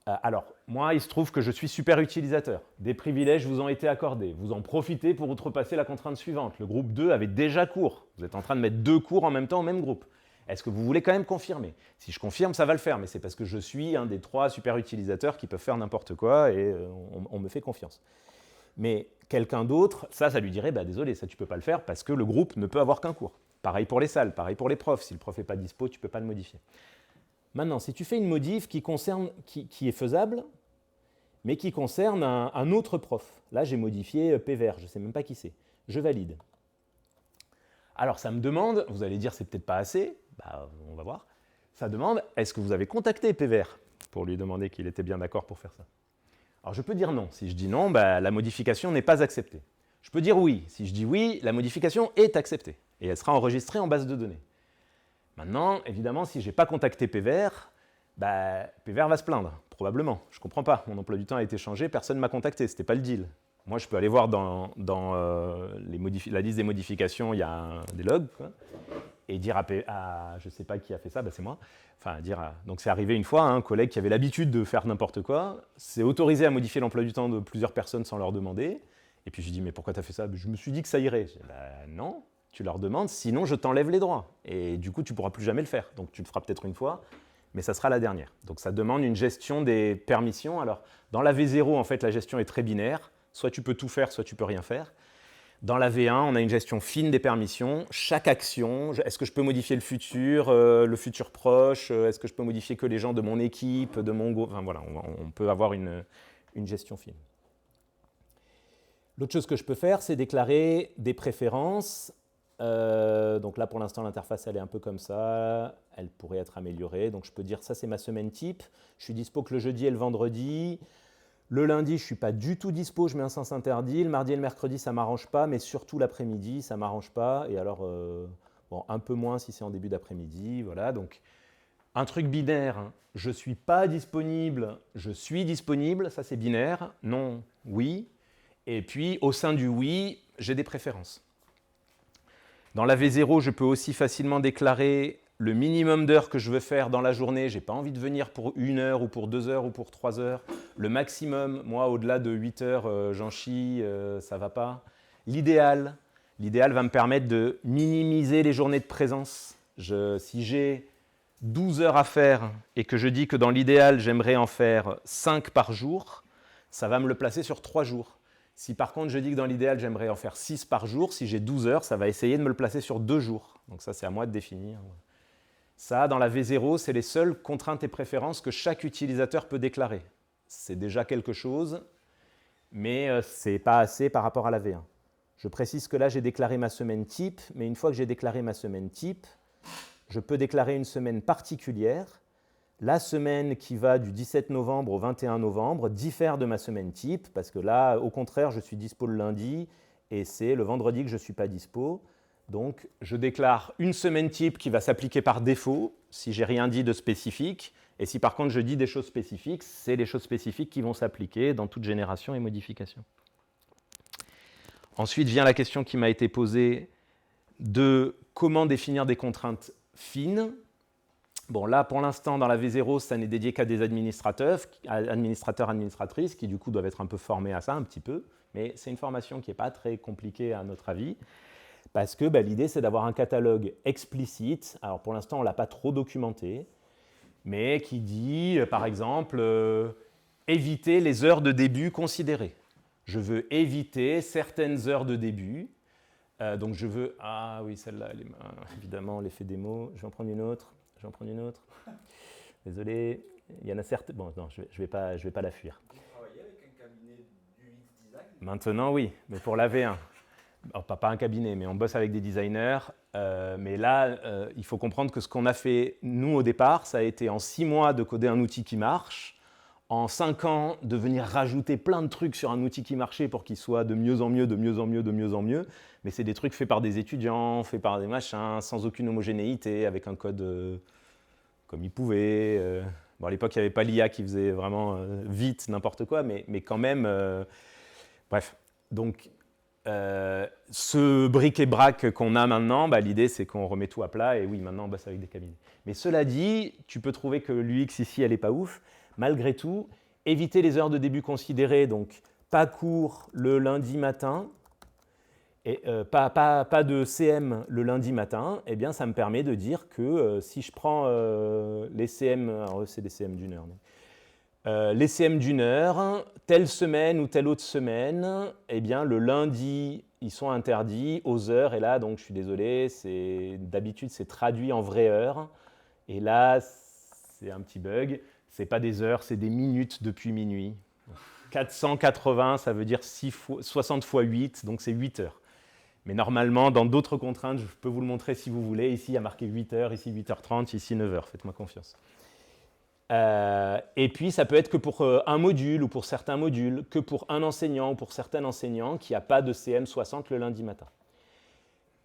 Alors, moi, il se trouve que je suis super utilisateur. Des privilèges vous ont été accordés. Vous en profitez pour outrepasser la contrainte suivante. Le groupe 2 avait déjà cours. Vous êtes en train de mettre 2 cours en même temps au même groupe. Est-ce que vous voulez quand même confirmer? Si je confirme, ça va le faire, mais c'est parce que je suis un des 3 super utilisateurs qui peuvent faire n'importe quoi et on me fait confiance. Mais quelqu'un d'autre, ça lui dirait, désolé, ça tu peux pas le faire parce que le groupe ne peut avoir qu'un cours. Pareil pour les salles, pareil pour les profs. Si le prof n'est pas dispo, tu ne peux pas le modifier. Maintenant, si tu fais une modif qui est faisable, mais qui concerne un autre prof, là j'ai modifié PVR, je ne sais même pas qui c'est, je valide. Alors ça me demande, vous allez dire c'est peut-être pas assez, on va voir, ça demande est-ce que vous avez contacté PVR pour lui demander qu'il était bien d'accord pour faire ça. Alors je peux dire non, si je dis non, la modification n'est pas acceptée. Je peux dire oui, si je dis oui, la modification est acceptée et elle sera enregistrée en base de données. Maintenant, évidemment, si je n'ai pas contacté PVR, PVR va se plaindre, probablement. Je ne comprends pas, mon emploi du temps a été changé, personne ne m'a contacté, ce n'était pas le deal. Moi, je peux aller voir dans la liste des modifications, il y a des logs, quoi, et dire je ne sais pas qui a fait ça, c'est moi. Enfin, donc c'est arrivé une fois, un collègue qui avait l'habitude de faire n'importe quoi, s'est autorisé à modifier l'emploi du temps de plusieurs personnes sans leur demander. Et puis je lui dis, mais pourquoi tu as fait ça? Je me suis dit que ça irait. Je dis, non. Tu leur demandes, sinon je t'enlève les droits. Et du coup, tu ne pourras plus jamais le faire. Donc tu le feras peut-être une fois, mais ça sera la dernière. Donc ça demande une gestion des permissions. Alors, dans la V0, en fait, la gestion est très binaire. Soit tu peux tout faire, soit tu peux rien faire. Dans la V1, on a une gestion fine des permissions. Chaque action, est-ce que je peux modifier le futur proche, est-ce que je peux modifier que les gens de mon équipe, de mon groupe, enfin voilà, on peut avoir une gestion fine. L'autre chose que je peux faire, c'est déclarer des préférences. Donc là, pour l'instant, l'interface, elle est un peu comme ça. Elle pourrait être améliorée. Donc je peux dire, ça, c'est ma semaine type. Je suis dispo que le jeudi et le vendredi. Le lundi, je ne suis pas du tout dispo, je mets un sens interdit. Le mardi et le mercredi, ça ne m'arrange pas, mais surtout l'après-midi, ça ne m'arrange pas. Et alors, bon, un peu moins si c'est en début d'après-midi. Voilà, donc un truc binaire, hein. Je ne suis pas disponible, je suis disponible, ça c'est binaire. Non, oui. Et puis, au sein du oui, j'ai des préférences. Dans la V0, je peux aussi facilement déclarer le minimum d'heures que je veux faire dans la journée. Je n'ai pas envie de venir pour 1 heure ou pour 2 heures ou pour 3 heures. Le maximum, moi, au-delà de 8 heures, j'en chie, ça ne va pas. L'idéal va me permettre de minimiser les journées de présence. Si j'ai 12 heures à faire et que je dis que dans l'idéal, j'aimerais en faire 5 par jour, ça va me le placer sur 3 jours. Si par contre je dis que dans l'idéal, j'aimerais en faire 6 par jour, si j'ai 12 heures, ça va essayer de me le placer sur 2 jours. Donc ça, c'est à moi de définir. Ça, dans la V0, c'est les seules contraintes et préférences que chaque utilisateur peut déclarer. C'est déjà quelque chose, mais ce n'est pas assez par rapport à la V1. Je précise que là, j'ai déclaré ma semaine type, mais une fois que j'ai déclaré ma semaine type, je peux déclarer une semaine particulière. La semaine qui va du 17 novembre au 21 novembre diffère de ma semaine type, parce que là, au contraire, je suis dispo le lundi, et c'est le vendredi que je ne suis pas dispo. Donc, je déclare une semaine type qui va s'appliquer par défaut, si je n'ai rien dit de spécifique. Et si par contre je dis des choses spécifiques, c'est les choses spécifiques qui vont s'appliquer dans toute génération et modification. Ensuite vient la question qui m'a été posée de comment définir des contraintes fines. Bon, là, pour l'instant, dans la V0, ça n'est dédié qu'à des administrateurs, administratrices, qui du coup doivent être un peu formés à ça, un petit peu. Mais c'est une formation qui n'est pas très compliquée à notre avis. Parce que l'idée, c'est d'avoir un catalogue explicite. Alors, pour l'instant, on ne l'a pas trop documenté, mais qui dit, par exemple, éviter les heures de début considérées. Je veux éviter certaines heures de début. Donc, je veux... Ah oui, celle-là, évidemment, l'effet démo. Je vais en prendre une autre. Désolé. Il y en a certaines... Bon, non, je vais pas la fuir. Vous travaillez avec un cabinet d'UX design? Maintenant, oui, mais pour la V1. Alors, pas un cabinet, mais on bosse avec des designers. Mais là, il faut comprendre que ce qu'on a fait, nous, au départ, ça a été en 6 mois de coder un outil qui marche, en 5 ans de venir rajouter plein de trucs sur un outil qui marchait pour qu'il soit de mieux en mieux, de mieux en mieux, de mieux en mieux. Mais c'est des trucs faits par des étudiants, faits par des machins, sans aucune homogénéité, avec un code comme ils pouvaient. Bon, à l'époque, il n'y avait pas l'IA qui faisait vraiment vite n'importe quoi, mais quand même... Bref, donc... ce bric-et-brac qu'on a maintenant, l'idée c'est qu'on remet tout à plat et oui, maintenant on bosse avec des cabinets. Mais cela dit, tu peux trouver que l'UX ici, elle n'est pas ouf. Malgré tout, éviter les heures de début considérées, donc pas cours le lundi matin, et pas de CM le lundi matin, eh bien ça me permet de dire que si je prends les CM, alors c'est des CM d'1 heure, les CM d'1 heure, telle semaine ou telle autre semaine, eh bien, le lundi, ils sont interdits aux heures. Et là, donc, je suis désolé, d'habitude, c'est traduit en vraies heures. Et là, c'est un petit bug. Ce n'est pas des heures, c'est des minutes depuis minuit. 480, ça veut dire 60 fois 8, donc c'est 8 heures. Mais normalement, dans d'autres contraintes, je peux vous le montrer si vous voulez. Ici, il y a marqué 8 heures, ici 8h30, ici 9 heures. Faites-moi confiance. Et puis, ça peut être que pour un module ou pour certains modules, que pour un enseignant ou pour certains enseignants qui n'a pas de CM60 le lundi matin.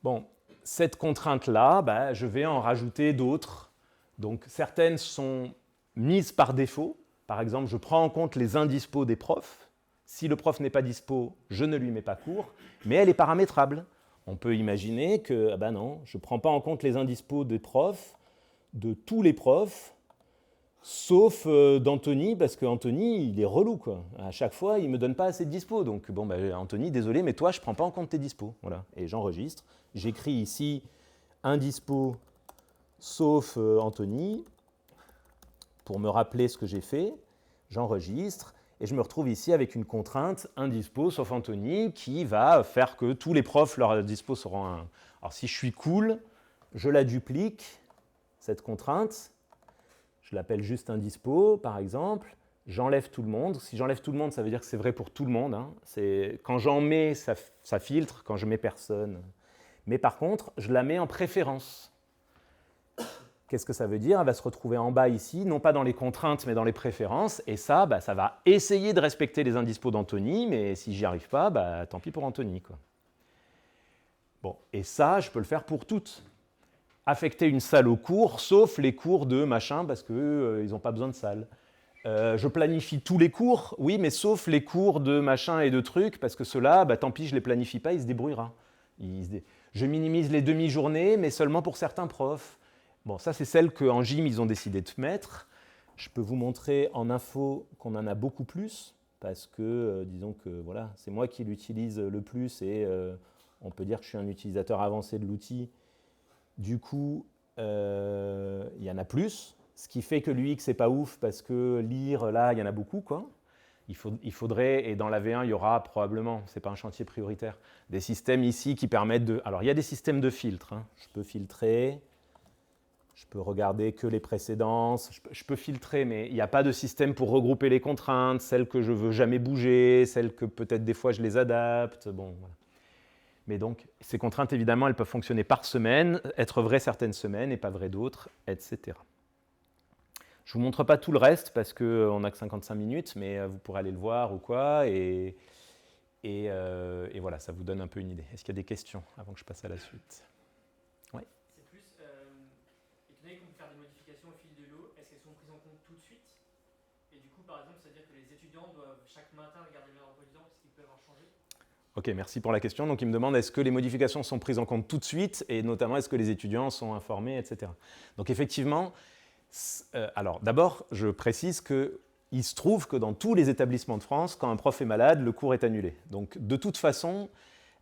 Bon, cette contrainte-là, je vais en rajouter d'autres. Donc, certaines sont mises par défaut. Par exemple, je prends en compte les indispos des profs. Si le prof n'est pas dispo, je ne lui mets pas cours, mais elle est paramétrable. On peut imaginer que, non, je ne prends pas en compte les indispos des profs, de tous les profs, sauf d'Anthony, parce qu'Anthony, il est relou, quoi. À chaque fois, il ne me donne pas assez de dispo. Donc, bon, Anthony, désolé, mais toi, je ne prends pas en compte tes dispos. Voilà. Et j'enregistre. J'écris ici indispo, sauf Anthony. pour me rappeler ce que j'ai fait, j'enregistre, et je me retrouve ici avec une contrainte indispo sauf Anthony qui va faire que tous les profs, leur dispo seront un. Alors si je suis cool, je la duplique, cette contrainte, je l'appelle juste indispo par exemple, j'enlève tout le monde. Si j'enlève tout le monde, ça veut dire que c'est vrai pour tout le monde. Hein. Quand j'en mets, ça filtre, quand je mets personne. Mais par contre, je la mets en préférence. Qu'est-ce que ça veut dire? Elle va se retrouver en bas ici, non pas dans les contraintes, mais dans les préférences. Et ça, ça va essayer de respecter les indispos d'Anthony, mais si j'y arrive pas, tant pis pour Anthony, quoi. Bon, et ça, je peux le faire pour toutes. Affecter une salle au cours, sauf les cours de machin, parce qu'ils n'ont pas besoin de salle. Je planifie tous les cours, oui, mais sauf les cours de machin et de trucs, parce que ceux-là, tant pis, je ne les planifie pas, il se débrouillera. Je minimise les demi-journées, mais seulement pour certains profs. Bon, ça, c'est celle qu'en gym, ils ont décidé de mettre. Je peux vous montrer en info qu'on en a beaucoup plus, parce que, disons que voilà, c'est moi qui l'utilise le plus, et on peut dire que je suis un utilisateur avancé de l'outil. Du coup, il y en a plus, ce qui fait que l'UX, c'est pas ouf, parce que lire, là, il y en a beaucoup, quoi. Il faudrait, et dans la V1, il y aura probablement, ce n'est pas un chantier prioritaire, des systèmes ici qui permettent de. Alors, il y a des systèmes de filtre. Hein. Je peux filtrer, je peux regarder que les précédences, je peux filtrer, mais il n'y a pas de système pour regrouper les contraintes, celles que je ne veux jamais bouger, celles que peut-être des fois je les adapte. Bon, voilà. Mais donc, ces contraintes, évidemment, elles peuvent fonctionner par semaine, être vraies certaines semaines et pas vraies d'autres, etc. Je ne vous montre pas tout le reste parce qu'on n'a que 55 minutes, mais vous pourrez aller le voir ou quoi. Et voilà, ça vous donne un peu une idée. Est-ce qu'il y a des questions avant que je passe à la suite? Oui. C'est plus, étant donné qu'on peut faire des modifications au fil de l'eau, est-ce qu'elles sont prises en compte tout de suite? Et du coup, par exemple, ça veut dire que les étudiants doivent chaque matin regarder leur emploi du temps parce qu'ils peuvent avoir changé? Ok, merci pour la question. Donc, il me demande est-ce que les modifications sont prises en compte tout de suite et notamment est-ce que les étudiants sont informés, etc. Donc, effectivement, alors d'abord, je précise qu'il se trouve que dans tous les établissements de France, quand un prof est malade, le cours est annulé. Donc, de toute façon,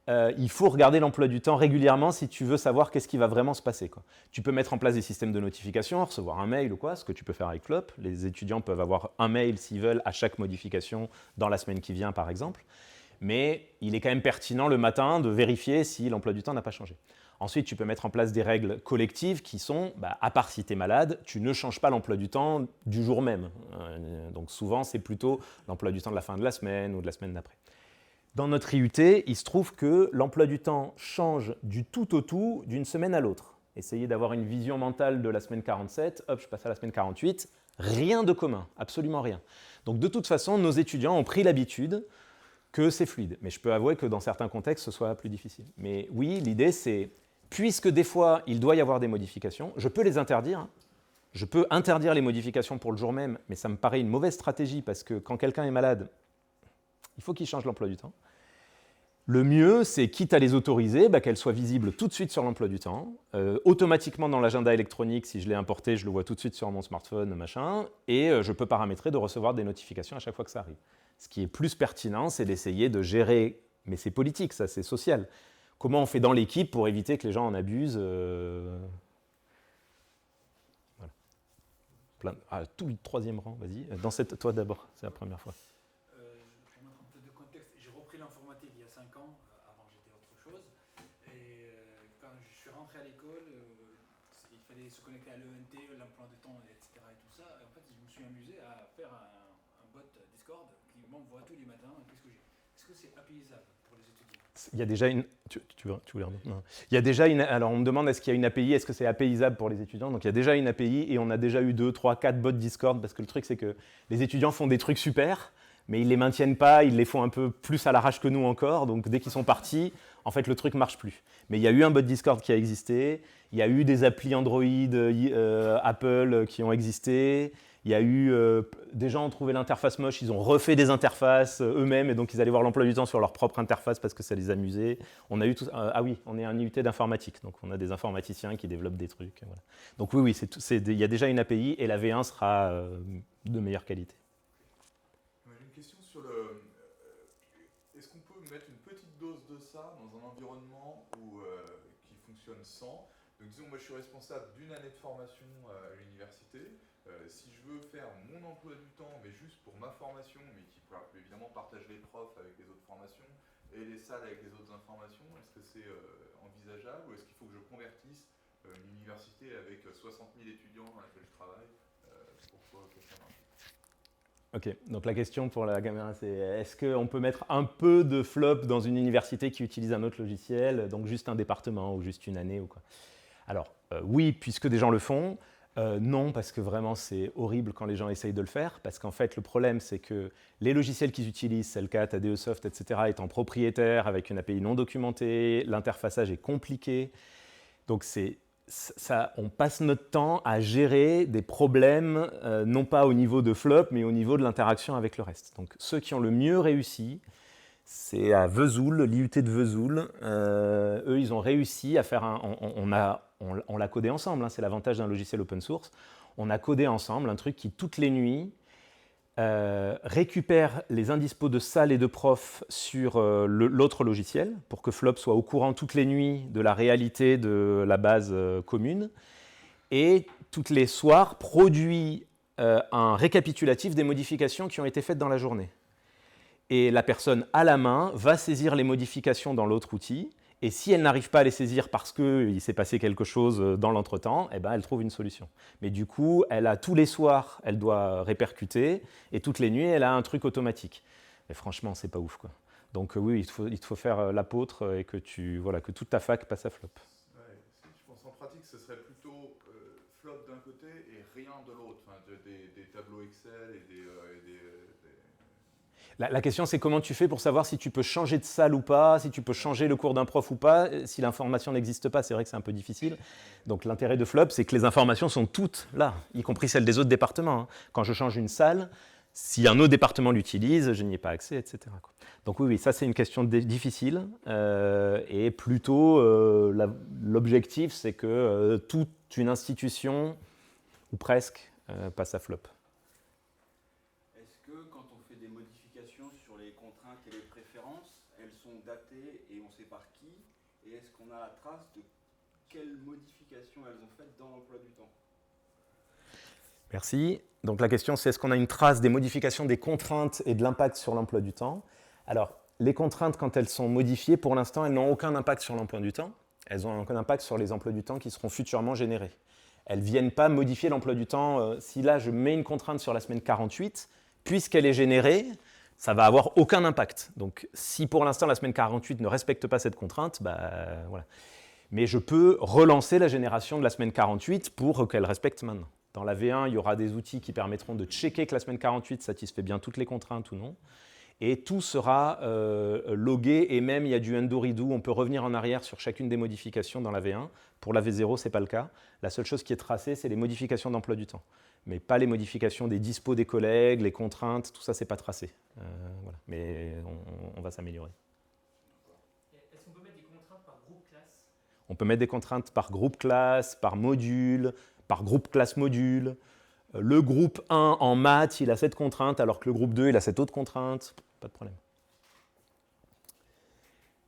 il faut regarder l'emploi du temps régulièrement si tu veux savoir qu'est-ce qui va vraiment se passer, quoi. Tu peux mettre en place des systèmes de notification, recevoir un mail ou quoi, ce que tu peux faire avec Flop. Les étudiants peuvent avoir un mail s'ils veulent à chaque modification dans la semaine qui vient, par exemple. Mais il est quand même pertinent le matin de vérifier si l'emploi du temps n'a pas changé. Ensuite, tu peux mettre en place des règles collectives qui sont, à part si tu es malade, tu ne changes pas l'emploi du temps du jour même. Donc souvent, c'est plutôt l'emploi du temps de la fin de la semaine ou de la semaine d'après. Dans notre IUT, il se trouve que l'emploi du temps change du tout au tout d'une semaine à l'autre. Essayez d'avoir une vision mentale de la semaine 47, hop, je passe à la semaine 48, rien de commun, absolument rien. Donc de toute façon, nos étudiants ont pris l'habitude que c'est fluide. Mais je peux avouer que dans certains contextes, ce soit plus difficile. Mais oui, l'idée, c'est, puisque des fois, il doit y avoir des modifications, je peux les interdire. Hein. Je peux interdire les modifications pour le jour même, mais ça me paraît une mauvaise stratégie parce que quand quelqu'un est malade, il faut qu'il change l'emploi du temps. Le mieux, c'est, quitte à les autoriser, qu'elles soient visibles tout de suite sur l'emploi du temps, automatiquement dans l'agenda électronique, si je l'ai importé, je le vois tout de suite sur mon smartphone, machin, et je peux paramétrer de recevoir des notifications à chaque fois que ça arrive. Ce qui est plus pertinent, c'est d'essayer de gérer, mais c'est politique, ça, c'est social. Comment on fait dans l'équipe pour éviter que les gens en abusent voilà. Tout le troisième rang, vas-y. Toi d'abord, c'est la première fois. Pour mettre un peu de contexte, j'ai repris l'informatique il y a 5 ans, avant j'étais autre chose. Et quand je suis rentré à l'école, il fallait se connecter à l'ENT, l'emploi de temps, etc. Et tout ça. Et en fait, je me suis amusé à faire un bot Discord qui m'envoie tous les matins qu'est-ce que j'ai. Est-ce que c'est APIisable pour les étudiants? Il y a déjà une. Tu voulais redire? Non. Il y a déjà une. Alors, on me demande est-ce qu'il y a une API, est-ce que c'est APIisable pour les étudiants? Donc, il y a déjà une API et on a déjà eu 2, 3, 4 bots Discord parce que le truc, c'est que les étudiants font des trucs super, mais ils ne les maintiennent pas, ils les font un peu plus à l'arrache que nous encore. Donc, dès qu'ils sont partis, en fait, le truc ne marche plus. Mais il y a eu un bot Discord qui a existé, il y a eu des applis Android, Apple qui ont existé. Il y a eu, des gens ont trouvé l'interface moche, ils ont refait des interfaces eux-mêmes et donc ils allaient voir l'emploi du temps sur leur propre interface parce que ça les amusait. On a eu tout, oui, on est un IUT d'informatique, donc on a des informaticiens qui développent des trucs. Voilà. Donc oui, il y a déjà une API et la V1 sera de meilleure qualité. J'ai une question sur le. Est-ce qu'on peut mettre une petite dose de ça dans un environnement qui fonctionne sans? Donc disons, moi je suis responsable d'une année de formation à l'université. Si je veux faire mon emploi du temps, mais juste pour ma formation, mais qui évidemment partage les profs avec les autres formations et les salles avec les autres informations, est-ce que c'est envisageable ou est-ce qu'il faut que je convertisse une université avec 60 000 étudiants à laquelle je travaille pour que ça marche? Ok, donc la question pour la caméra, c'est est-ce qu'on peut mettre un peu de flop dans une université qui utilise un autre logiciel, donc juste un département ou juste une année ou quoi? Alors, oui, puisque des gens le font. Non, parce que vraiment c'est horrible quand les gens essayent de le faire, parce qu'en fait le problème c'est que les logiciels qu'ils utilisent, Cellcat, ADEsoft, etc., étant propriétaires avec une API non documentée, l'interfaçage est compliqué, donc on passe notre temps à gérer des problèmes, non pas au niveau de flop, mais au niveau de l'interaction avec le reste. Donc ceux qui ont le mieux réussi, c'est à Vesoul, l'IUT de Vesoul. Eux, ils ont réussi à faire on l'a codé ensemble, hein, c'est l'avantage d'un logiciel open source. On a codé ensemble un truc qui, toutes les nuits, récupère les indispos de salle et de prof sur l'autre logiciel pour que Flop soit au courant toutes les nuits de la réalité de la base commune et toutes les soirs produit un récapitulatif des modifications qui ont été faites dans la journée. Et la personne à la main va saisir les modifications dans l'autre outil et si elle n'arrive pas à les saisir parce qu'il s'est passé quelque chose dans l'entretemps, eh ben, elle trouve une solution. Mais du coup, tous les soirs, elle doit répercuter, et toutes les nuits, elle a un truc automatique. Et franchement, c'est pas ouf, quoi. Donc oui, il te faut faire l'apôtre et que toute ta fac passe à Flop. Ouais, je pense en pratique, ce serait plutôt Flop d'un côté et rien de l'autre. Enfin, des tableaux Excel et des La question, c'est comment tu fais pour savoir si tu peux changer de salle ou pas, si tu peux changer le cours d'un prof ou pas. Si l'information n'existe pas, c'est vrai que c'est un peu difficile. Donc l'intérêt de Flop, c'est que les informations sont toutes là, y compris celles des autres départements, hein. Quand je change une salle, si un autre département l'utilise, je n'y ai pas accès, etc., quoi. Donc oui, ça c'est une question difficile. Et plutôt, l'objectif, c'est que toute une institution, ou presque, passe à Flop. Et les préférences, elles sont datées et on sait par qui. Et est-ce qu'on a la trace de quelles modifications elles ont faites dans l'emploi du temps? Merci. Donc la question, c'est est-ce qu'on a une trace des modifications des contraintes et de l'impact sur l'emploi du temps? Alors, les contraintes, quand elles sont modifiées, pour l'instant, elles n'ont aucun impact sur l'emploi du temps. Elles ont aucun impact sur les emplois du temps qui seront futurement générés. Elles ne viennent pas modifier l'emploi du temps. Si là, je mets une contrainte sur la semaine 48, puisqu'elle est générée, ça va avoir aucun impact. Donc, si pour l'instant la semaine 48 ne respecte pas cette contrainte, voilà. Mais je peux relancer la génération de la semaine 48 pour qu'elle respecte maintenant. Dans la V1, il y aura des outils qui permettront de checker que la semaine 48 satisfait bien toutes les contraintes ou non. Et tout sera logué, et même il y a du undo redo, on peut revenir en arrière sur chacune des modifications dans la V1. Pour la V0, ce n'est pas le cas. La seule chose qui est tracée, c'est les modifications d'emploi du temps. Mais pas les modifications des dispos des collègues, les contraintes, tout ça, c'est pas tracé. Voilà. Mais on va s'améliorer. Est-ce qu'on peut mettre des contraintes par groupe classe? On peut mettre des contraintes par groupe classe, par module, par groupe classe module. Le groupe 1 en maths, il a cette contrainte, alors que le groupe 2, il a cette autre contrainte. Pas de problème.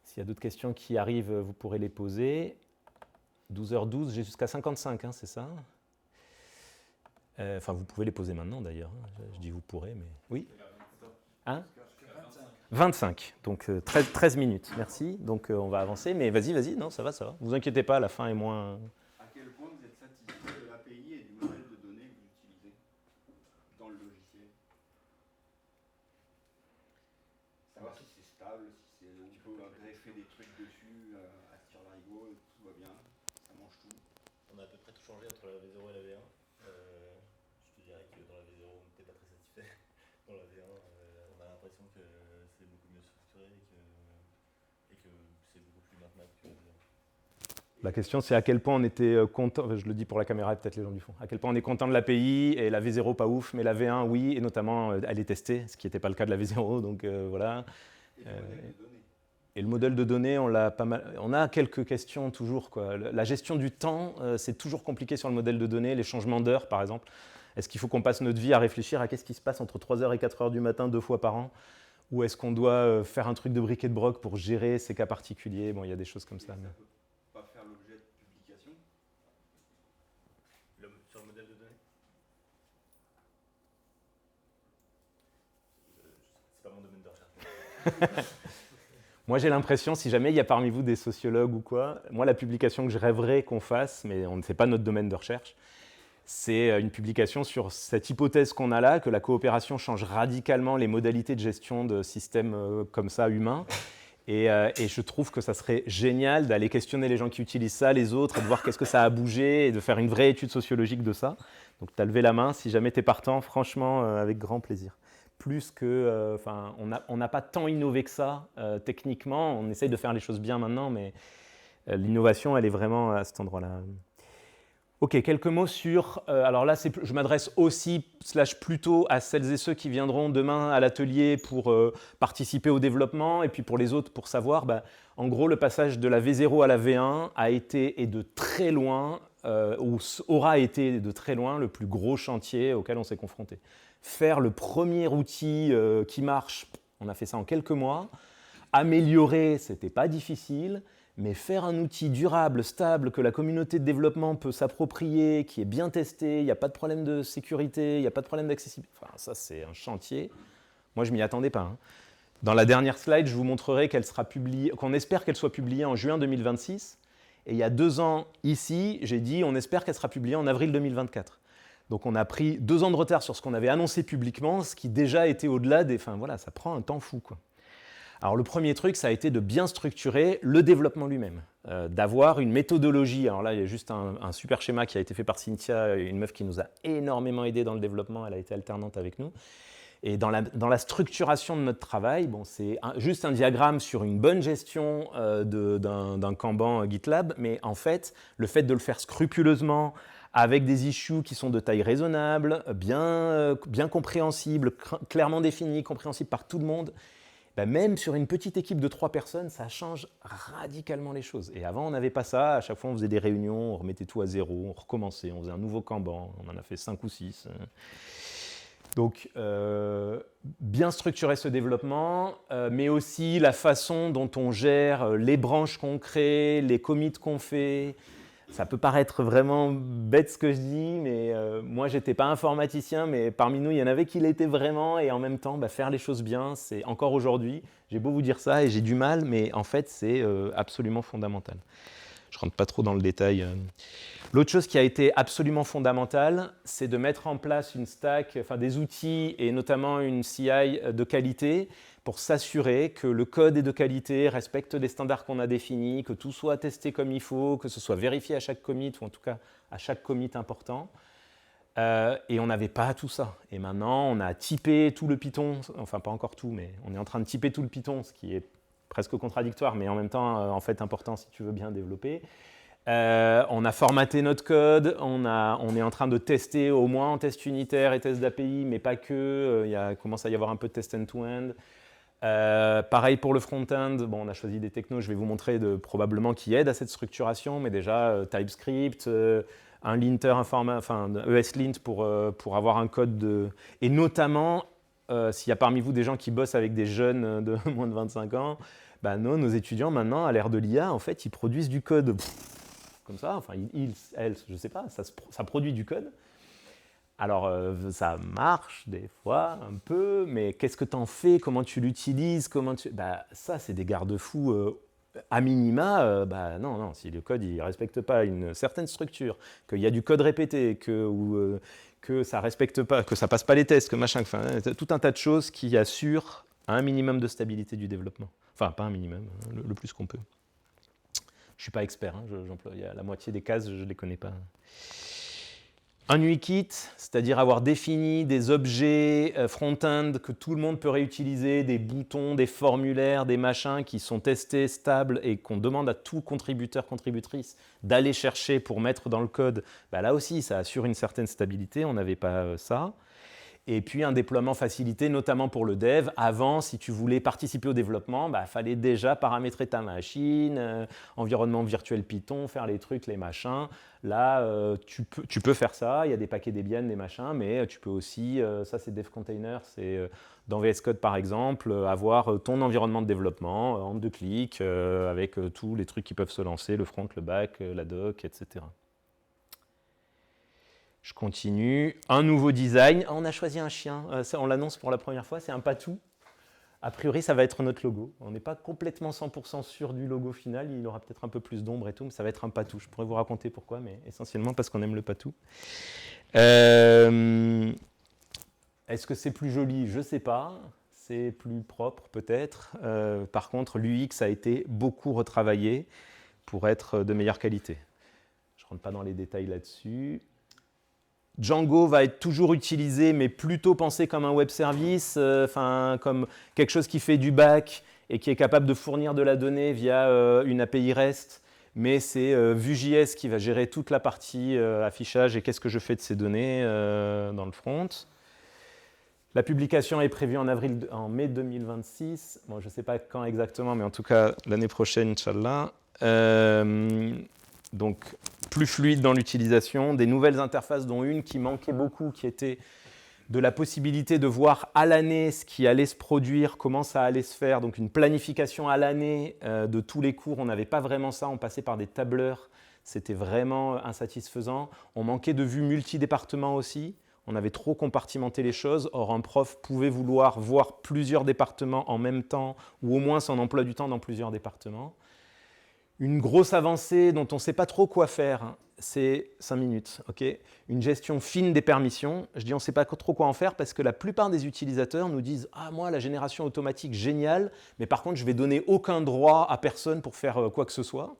S'il y a d'autres questions qui arrivent, vous pourrez les poser. 12h12, j'ai jusqu'à 55, hein, c'est ça? Enfin, vous pouvez les poser maintenant d'ailleurs. Je dis vous pourrez, mais oui. Hein? 25, donc 13 minutes, merci. Donc on va avancer, mais vas-y, non, ça va. Vous inquiétez pas, la fin est moins... À quel point vous êtes satisfait de l'API et du modèle de données que vous utilisez dans le logiciel? Savoir si c'est stable, si on peut greffer des trucs dessus, à tire-larigot, tout va bien, ça mange tout. On a à peu près tout changé entre la V0 et la V1. Je te dirais que dans la V0, on n'était pas très satisfait. Dans la V1, on a l'impression que c'est beaucoup mieux structuré et que c'est beaucoup plus maintenable que la V1. La question, c'est à quel point on était content, je le dis pour la caméra et peut-être les gens du fond, à quel point on est content de l'API, et la V0 pas ouf, mais la V1 oui, et notamment elle est testée, ce qui n'était pas le cas de la V0, donc voilà. Et le modèle de données, on a quelques questions toujours, quoi. La gestion du temps, c'est toujours compliqué sur le modèle de données, les changements d'heure par exemple. Est-ce qu'il faut qu'on passe notre vie à réfléchir à qu'est-ce qui se passe entre 3h et 4h du matin 2 fois par an? Ou est-ce qu'on doit faire un truc de briquet de broc pour gérer ces cas particuliers? Bon, il y a des choses comme ça. Mais... Pas faire l'objet de publication. Sur le modèle de données? Moi, j'ai l'impression, si jamais il y a parmi vous des sociologues ou quoi, moi, la publication que je rêverais qu'on fasse, mais on ne sait pas notre domaine de recherche, c'est une publication sur cette hypothèse qu'on a là, que la coopération change radicalement les modalités de gestion de systèmes comme ça, humains. Et je trouve que ça serait génial d'aller questionner les gens qui utilisent ça, les autres, et de voir qu'est-ce que ça a bougé, et de faire une vraie étude sociologique de ça. Donc, tu as levé la main. Si jamais tu es partant, franchement, avec grand plaisir. Plus que, on n'a pas tant innové que ça techniquement. On essaye de faire les choses bien maintenant, mais l'innovation, elle est vraiment à cet endroit-là. Ok, quelques mots sur. Alors là, je m'adresse aussi, plutôt à celles et ceux qui viendront demain à l'atelier pour participer au développement, et puis pour les autres, pour savoir. En gros, le passage de la V0 à la V1 a été et de très loin, ou aura été de très loin, le plus gros chantier auquel on s'est confronté. Faire le premier outil qui marche, on a fait ça en quelques mois. Améliorer, ce n'était pas difficile. Mais faire un outil durable, stable, que la communauté de développement peut s'approprier, qui est bien testé, il n'y a pas de problème de sécurité, il n'y a pas de problème d'accessibilité. Enfin, ça, c'est un chantier. Moi, je ne m'y attendais pas. Dans la dernière slide, je vous montrerai qu'elle sera publiée, qu'on espère qu'elle soit publiée en juin 2026. Et il y a 2 ans, ici, j'ai dit on espère qu'elle sera publiée en avril 2024. Donc, on a pris 2 ans de retard sur ce qu'on avait annoncé publiquement, ce qui déjà était au-delà des... Enfin, voilà, ça prend un temps fou, quoi. Alors le premier truc, ça a été de bien structurer le développement lui-même, d'avoir une méthodologie. Alors là, il y a juste un super schéma qui a été fait par Cynthia, une meuf qui nous a énormément aidé dans le développement, elle a été alternante avec nous. Et dans la structuration de notre travail, c'est juste un diagramme sur une bonne gestion d'un Kanban GitLab, mais en fait, le fait de le faire scrupuleusement, avec des issues qui sont de taille raisonnable, bien compréhensibles, clairement définies, compréhensibles par tout le monde, même sur une petite équipe de 3 personnes, ça change radicalement les choses. Et avant, on n'avait pas ça. À chaque fois, on faisait des réunions, on remettait tout à zéro, on recommençait, on faisait un nouveau Kanban. On en a fait 5 ou 6. Donc, bien structurer ce développement, mais aussi la façon dont on gère les branches qu'on crée, les commits qu'on fait. Ça peut paraître vraiment bête ce que je dis, mais moi, je n'étais pas informaticien, mais parmi nous, il y en avait qui l'étaient vraiment, et en même temps, faire les choses bien, c'est encore aujourd'hui. J'ai beau vous dire ça, et j'ai du mal, mais en fait, c'est absolument fondamental. Je ne rentre pas trop dans le détail. L'autre chose qui a été absolument fondamentale, c'est de mettre en place une stack, des outils, et notamment une CI de qualité, pour s'assurer que le code est de qualité, respecte les standards qu'on a définis, que tout soit testé comme il faut, que ce soit vérifié à chaque commit, ou en tout cas à chaque commit important. Et on n'avait pas tout ça. Et maintenant, on a typé tout le Python, enfin pas encore tout, mais on est en train de typer tout le Python, ce qui est presque contradictoire, mais en même temps, en fait, important si tu veux bien développer. On a formaté notre code, on est en train de tester au moins en test unitaire et test d'API, mais pas que, il commence à y avoir un peu de test end-to-end. Pareil pour le front-end, on a choisi des technos, je vais vous montrer probablement qui aident à cette structuration, mais déjà TypeScript, un linter, ESLint pour avoir un code de... Et notamment, s'il y a parmi vous des gens qui bossent avec des jeunes de moins de 25 ans, nos étudiants maintenant, à l'ère de l'IA, en fait, ils produisent du code comme ça, elles, je ne sais pas, ça produit du code. Alors, ça marche des fois, un peu, mais qu'est-ce que tu en fais? Comment tu l'utilises? Ça, c'est des garde-fous à minima. Non, si le code ne respecte pas une certaine structure, qu'il y a du code répété, que ça respecte pas, que ça passe pas les tests, que machin, tout un tas de choses qui assurent un minimum de stabilité du développement. Enfin, pas un minimum, le plus qu'on peut. Je ne suis pas expert, il y a la moitié des cases, je ne les connais pas. Un UI-Kit, c'est-à-dire avoir défini des objets front-end que tout le monde peut réutiliser, des boutons, des formulaires, des machins qui sont testés, stables et qu'on demande à tout contributeur, contributrice d'aller chercher pour mettre dans le code. Là aussi, ça assure une certaine stabilité, on n'avait pas ça. Et puis un déploiement facilité, notamment pour le dev. Avant, si tu voulais participer au développement, fallait déjà paramétrer ta machine, environnement virtuel Python, faire les trucs, les machins. Là, tu peux faire ça, il y a des paquets Debian, des machins, mais tu peux aussi, ça c'est Dev Container, c'est dans VS Code par exemple, avoir ton environnement de développement en 2 clics, avec tous les trucs qui peuvent se lancer, le front, le back, la doc, etc. Je continue. Un nouveau design. On a choisi un chien. On l'annonce pour la première fois. C'est un patou. A priori, ça va être notre logo. On n'est pas complètement 100% sûr du logo final. Il aura peut-être un peu plus d'ombre et tout, mais ça va être un patou. Je pourrais vous raconter pourquoi, mais essentiellement parce qu'on aime le patou. Est-ce que c'est plus joli? Je ne sais pas. C'est plus propre peut-être. Par contre, l'UX a été beaucoup retravaillé pour être de meilleure qualité. Je ne rentre pas dans les détails là-dessus. Django va être toujours utilisé, mais plutôt pensé comme un web service, comme quelque chose qui fait du back et qui est capable de fournir de la donnée via une API REST. Mais c'est Vue.js qui va gérer toute la partie affichage et qu'est-ce que je fais de ces données dans le front. La publication est prévue en mai 2026. Bon, je ne sais pas quand exactement, mais en tout cas l'année prochaine, Inch'Allah. Donc, plus fluide dans l'utilisation, des nouvelles interfaces, dont une qui manquait beaucoup, qui était de la possibilité de voir à l'année ce qui allait se produire, comment ça allait se faire, donc une planification à l'année de tous les cours. On n'avait pas vraiment ça, on passait par des tableurs, c'était vraiment insatisfaisant. On manquait de vue multi-départements aussi, on avait trop compartimenté les choses. Or, un prof pouvait vouloir voir plusieurs départements en même temps, ou au moins son emploi du temps dans plusieurs départements. Une grosse avancée dont on ne sait pas trop quoi faire, c'est 5 minutes. Okay, une gestion fine des permissions. Je dis on ne sait pas trop quoi en faire parce que la plupart des utilisateurs nous disent « Ah, moi, la génération automatique, génial, mais par contre, je vais donner aucun droit à personne pour faire quoi que ce soit. »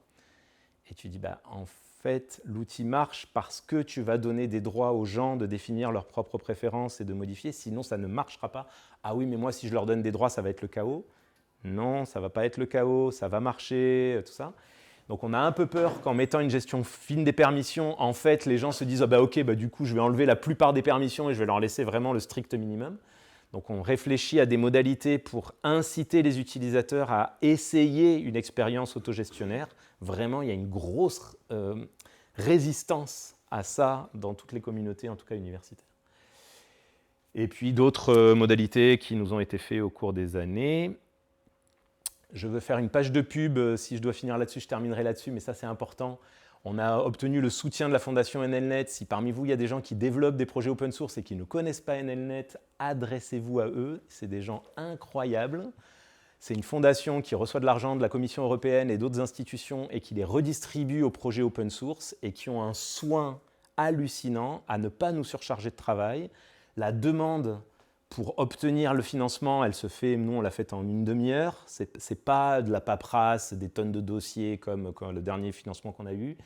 Et tu dis bah, « En fait, l'outil marche parce que tu vas donner des droits aux gens de définir leurs propres préférences et de modifier, sinon ça ne marchera pas. Ah oui, mais moi, si je leur donne des droits, ça va être le chaos. » Non, ça ne va pas être le chaos, ça va marcher, tout ça. Donc on a un peu peur qu'en mettant une gestion fine des permissions, en fait, les gens se disent « Ah bah ok, bah, du coup, je vais enlever la plupart des permissions et je vais leur laisser vraiment le strict minimum. » Donc on réfléchit à des modalités pour inciter les utilisateurs à essayer une expérience autogestionnaire. Vraiment, il y a une grosse résistance à ça dans toutes les communautés, en tout cas universitaires. Et puis d'autres modalités qui nous ont été faites au cours des années. Je veux faire une page de pub, si je dois finir là-dessus, je terminerai là-dessus, mais ça c'est important. On a obtenu le soutien de la fondation NLNet. Si parmi vous, il y a des gens qui développent des projets open source et qui ne connaissent pas NLNet, adressez-vous à eux. C'est des gens incroyables. C'est une fondation qui reçoit de l'argent de la Commission européenne et d'autres institutions et qui les redistribue aux projets open source et qui ont un soin hallucinant à ne pas nous surcharger de travail. La demande pour obtenir le financement, elle se fait, nous on l'a fait en une demi-heure. Ce n'est pas de la paperasse, des tonnes de dossiers comme le dernier financement qu'on a eu.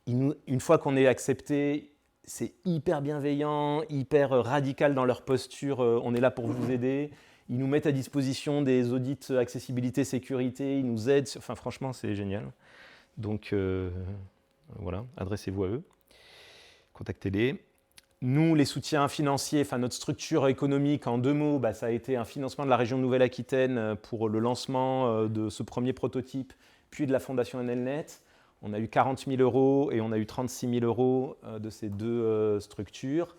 Une fois qu'on est accepté, c'est hyper bienveillant, hyper radical dans leur posture. On est là pour vous aider. Ils nous mettent à disposition des audits accessibilité, sécurité. Ils nous aident. Enfin, franchement, c'est génial. Donc, voilà, adressez-vous à eux. Contactez-les. Nous, les soutiens financiers, enfin notre structure économique, en 2 mots, ça a été un financement de la région Nouvelle-Aquitaine pour le lancement de ce premier prototype, puis de la fondation NLNet. On a eu 40 000 € et on a eu 36 000 € de ces 2 structures.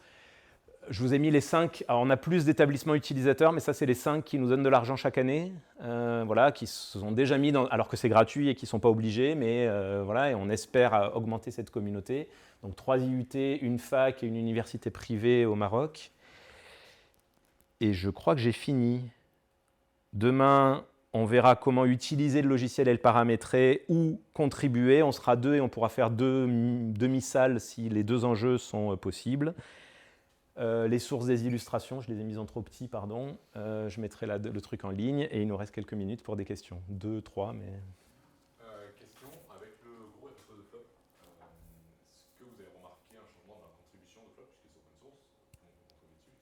Je vous ai mis les 5. Alors, on a plus d'établissements utilisateurs, mais ça, c'est les 5 qui nous donnent de l'argent chaque année, voilà, qui se sont déjà mis, alors que c'est gratuit et qui ne sont pas obligés, mais voilà, et on espère augmenter cette communauté. Donc 3 IUT, une fac et une université privée au Maroc. Et je crois que j'ai fini. Demain, on verra comment utiliser le logiciel et le paramétrer ou contribuer. On sera 2 et on pourra faire 2 demi-salles si les 2 enjeux sont possibles. Les sources des illustrations, je les ai mises en trop petit, pardon. Je mettrai le truc en ligne et il nous reste quelques minutes pour des questions. 2, 3, mais... Question, avec le gros RSE de Flop, est-ce que vous avez remarqué un changement dans la contribution de Flop, puisque c'est open source, donc on peut trouver dessus.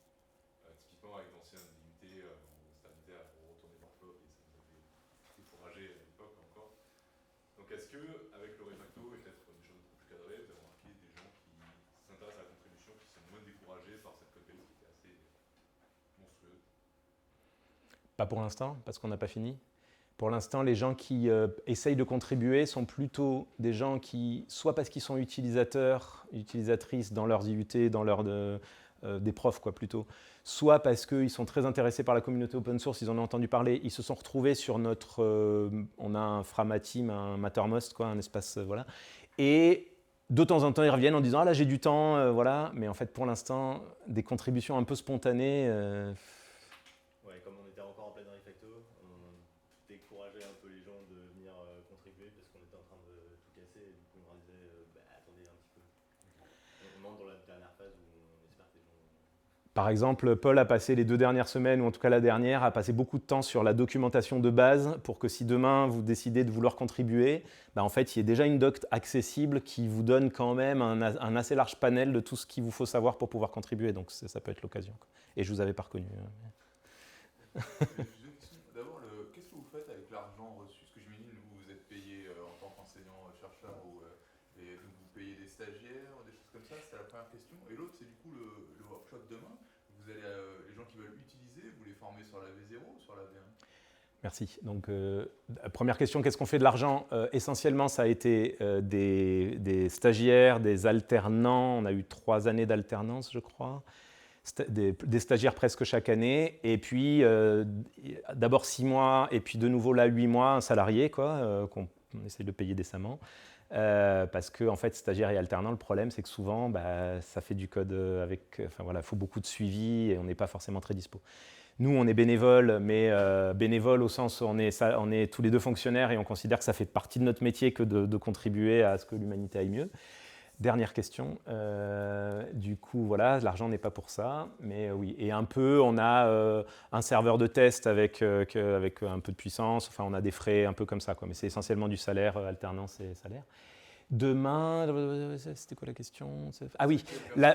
Typiquement avec l'ancienne DUT, on s'est invité à retourner dans Flop et ça nous avait découragé à l'époque encore. Donc est-ce que, avec le refacto et peut-être des choses beaucoup plus cadrées, vous avez remarqué des gens qui s'intéressent à la contribution, qui sont moins découragés par cette code base qui était assez monstrueuse? Pas pour l'instant, parce qu'on n'a pas fini. Pour l'instant, les gens qui essayent de contribuer sont plutôt des gens qui, soit parce qu'ils sont utilisateurs, utilisatrices dans leurs IUT, dans des profs quoi, plutôt, soit parce qu'ils sont très intéressés par la communauté open source, ils en ont entendu parler, ils se sont retrouvés sur notre... on a un Framateam, un Mattermost, quoi, un espace... voilà. Et de temps en temps, ils reviennent en disant « Ah là, j'ai du temps, voilà ». Mais en fait, pour l'instant, des contributions un peu spontanées... Ouais, comme on était encore en pleine refacto, On entre dans la dernière phase où on espère que les gens... Par exemple, Paul a passé les 2 dernières semaines, ou en tout cas la dernière, a passé beaucoup de temps sur la documentation de base pour que si demain vous décidez de vouloir contribuer, bah en fait, il y ait déjà une doc accessible qui vous donne quand même un assez large panel de tout ce qu'il vous faut savoir pour pouvoir contribuer. Donc ça peut être l'occasion. Et je ne vous avais pas reconnu. J'ai deux questions. D'abord, qu'est-ce que vous faites avec l'argent reçu? Parce que j'imagine que vous êtes payé en tant qu'enseignant-chercheur et donc vous payez des stagiaires, des choses comme ça. C'était la première question. Et l'autre, c'est du coup le workshop demain. Vous allez, les gens qui veulent utiliser, vous les formez sur la V0 ou sur la V1? Merci. Donc, première question, qu'est-ce qu'on fait de l'argent? Essentiellement, ça a été des stagiaires, des alternants. On a eu 3 années d'alternance, je crois. Des stagiaires presque chaque année. Et puis, d'abord 6 mois, et puis de nouveau là, 8 mois, un salarié, quoi, qu'on essaie de payer décemment. Parce que, en fait, stagiaire et alternant, le problème, c'est que souvent, bah, ça fait du code avec... Enfin, voilà, il faut beaucoup de suivi et on n'est pas forcément très dispo. Nous, on est bénévoles, mais bénévoles au sens où on est tous les deux fonctionnaires et on considère que ça fait partie de notre métier que de contribuer à ce que l'humanité aille mieux. Dernière question. Du coup, voilà, l'argent n'est pas pour ça, mais oui. Et un peu, on a un serveur de test avec un peu de puissance. Enfin, on a des frais un peu comme ça, quoi. Mais c'est essentiellement du salaire, alternance et salaire. Demain, c'était quoi la question? Ah oui,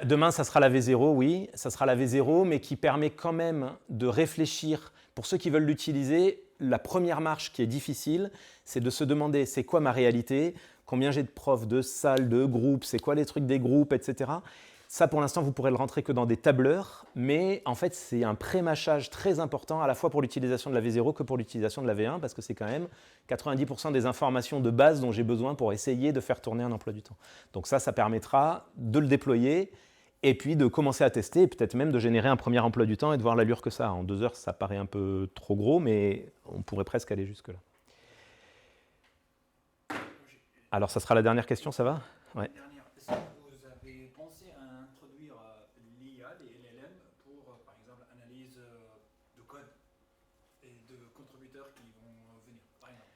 demain, ça sera la V0, oui. Ça sera la V0, mais qui permet quand même de réfléchir. Pour ceux qui veulent l'utiliser, la première marche qui est difficile, c'est de se demander c'est quoi ma réalité, combien j'ai de profs, de salles, de groupes, c'est quoi les trucs des groupes, etc. Ça, pour l'instant, vous pourrez le rentrer que dans des tableurs, mais en fait, c'est un pré-mâchage très important à la fois pour l'utilisation de la V0 que pour l'utilisation de la V1, parce que c'est quand même 90% des informations de base dont j'ai besoin pour essayer de faire tourner un emploi du temps. Donc ça permettra de le déployer et puis de commencer à tester, et peut-être même de générer un premier emploi du temps et de voir l'allure que ça a. En 2 heures, ça paraît un peu trop gros, mais on pourrait presque aller jusque-là. Alors, ça sera la dernière question, ça va? Ouais. Est-ce que vous avez pensé à introduire l'IA, les LLM, pour, par exemple, analyse de code et de contributeurs qui vont venir, par exemple?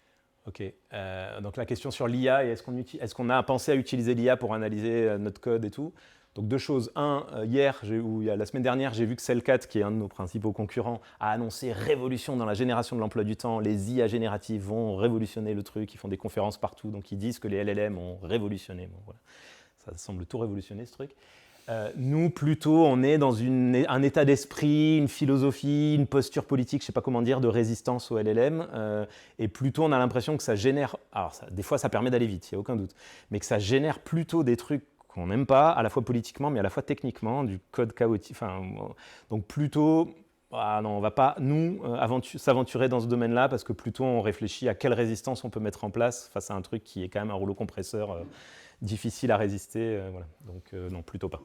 Ok. Donc, la question sur l'IA, et est-ce qu'on a pensé à utiliser l'IA pour analyser notre code et tout? Donc 2 choses. La semaine dernière, j'ai vu que Cellcat, qui est un de nos principaux concurrents, a annoncé révolution dans la génération de l'emploi du temps. Les IA génératives vont révolutionner le truc. Ils font des conférences partout. Donc ils disent que les LLM ont révolutionné. Bon, voilà. Ça semble tout révolutionner, ce truc. Nous, plutôt, on est dans un état d'esprit, une philosophie, une posture politique, je ne sais pas comment dire, de résistance au LLM. Et plutôt, on a l'impression que ça génère... Alors, des fois, ça permet d'aller vite, il n'y a aucun doute. Mais que ça génère plutôt des trucs qu'on n'aime pas, à la fois politiquement, mais à la fois techniquement, du code chaotique. Enfin, donc plutôt, non, on ne va pas, nous, s'aventurer dans ce domaine-là, parce que plutôt on réfléchit à quelle résistance on peut mettre en place face à un truc qui est quand même un rouleau compresseur difficile à résister. Voilà. Donc non, plutôt pas.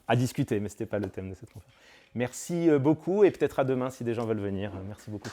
À discuter, mais ce n'était pas le thème de cette conférence. Merci beaucoup, et peut-être à demain si des gens veulent venir. Merci beaucoup.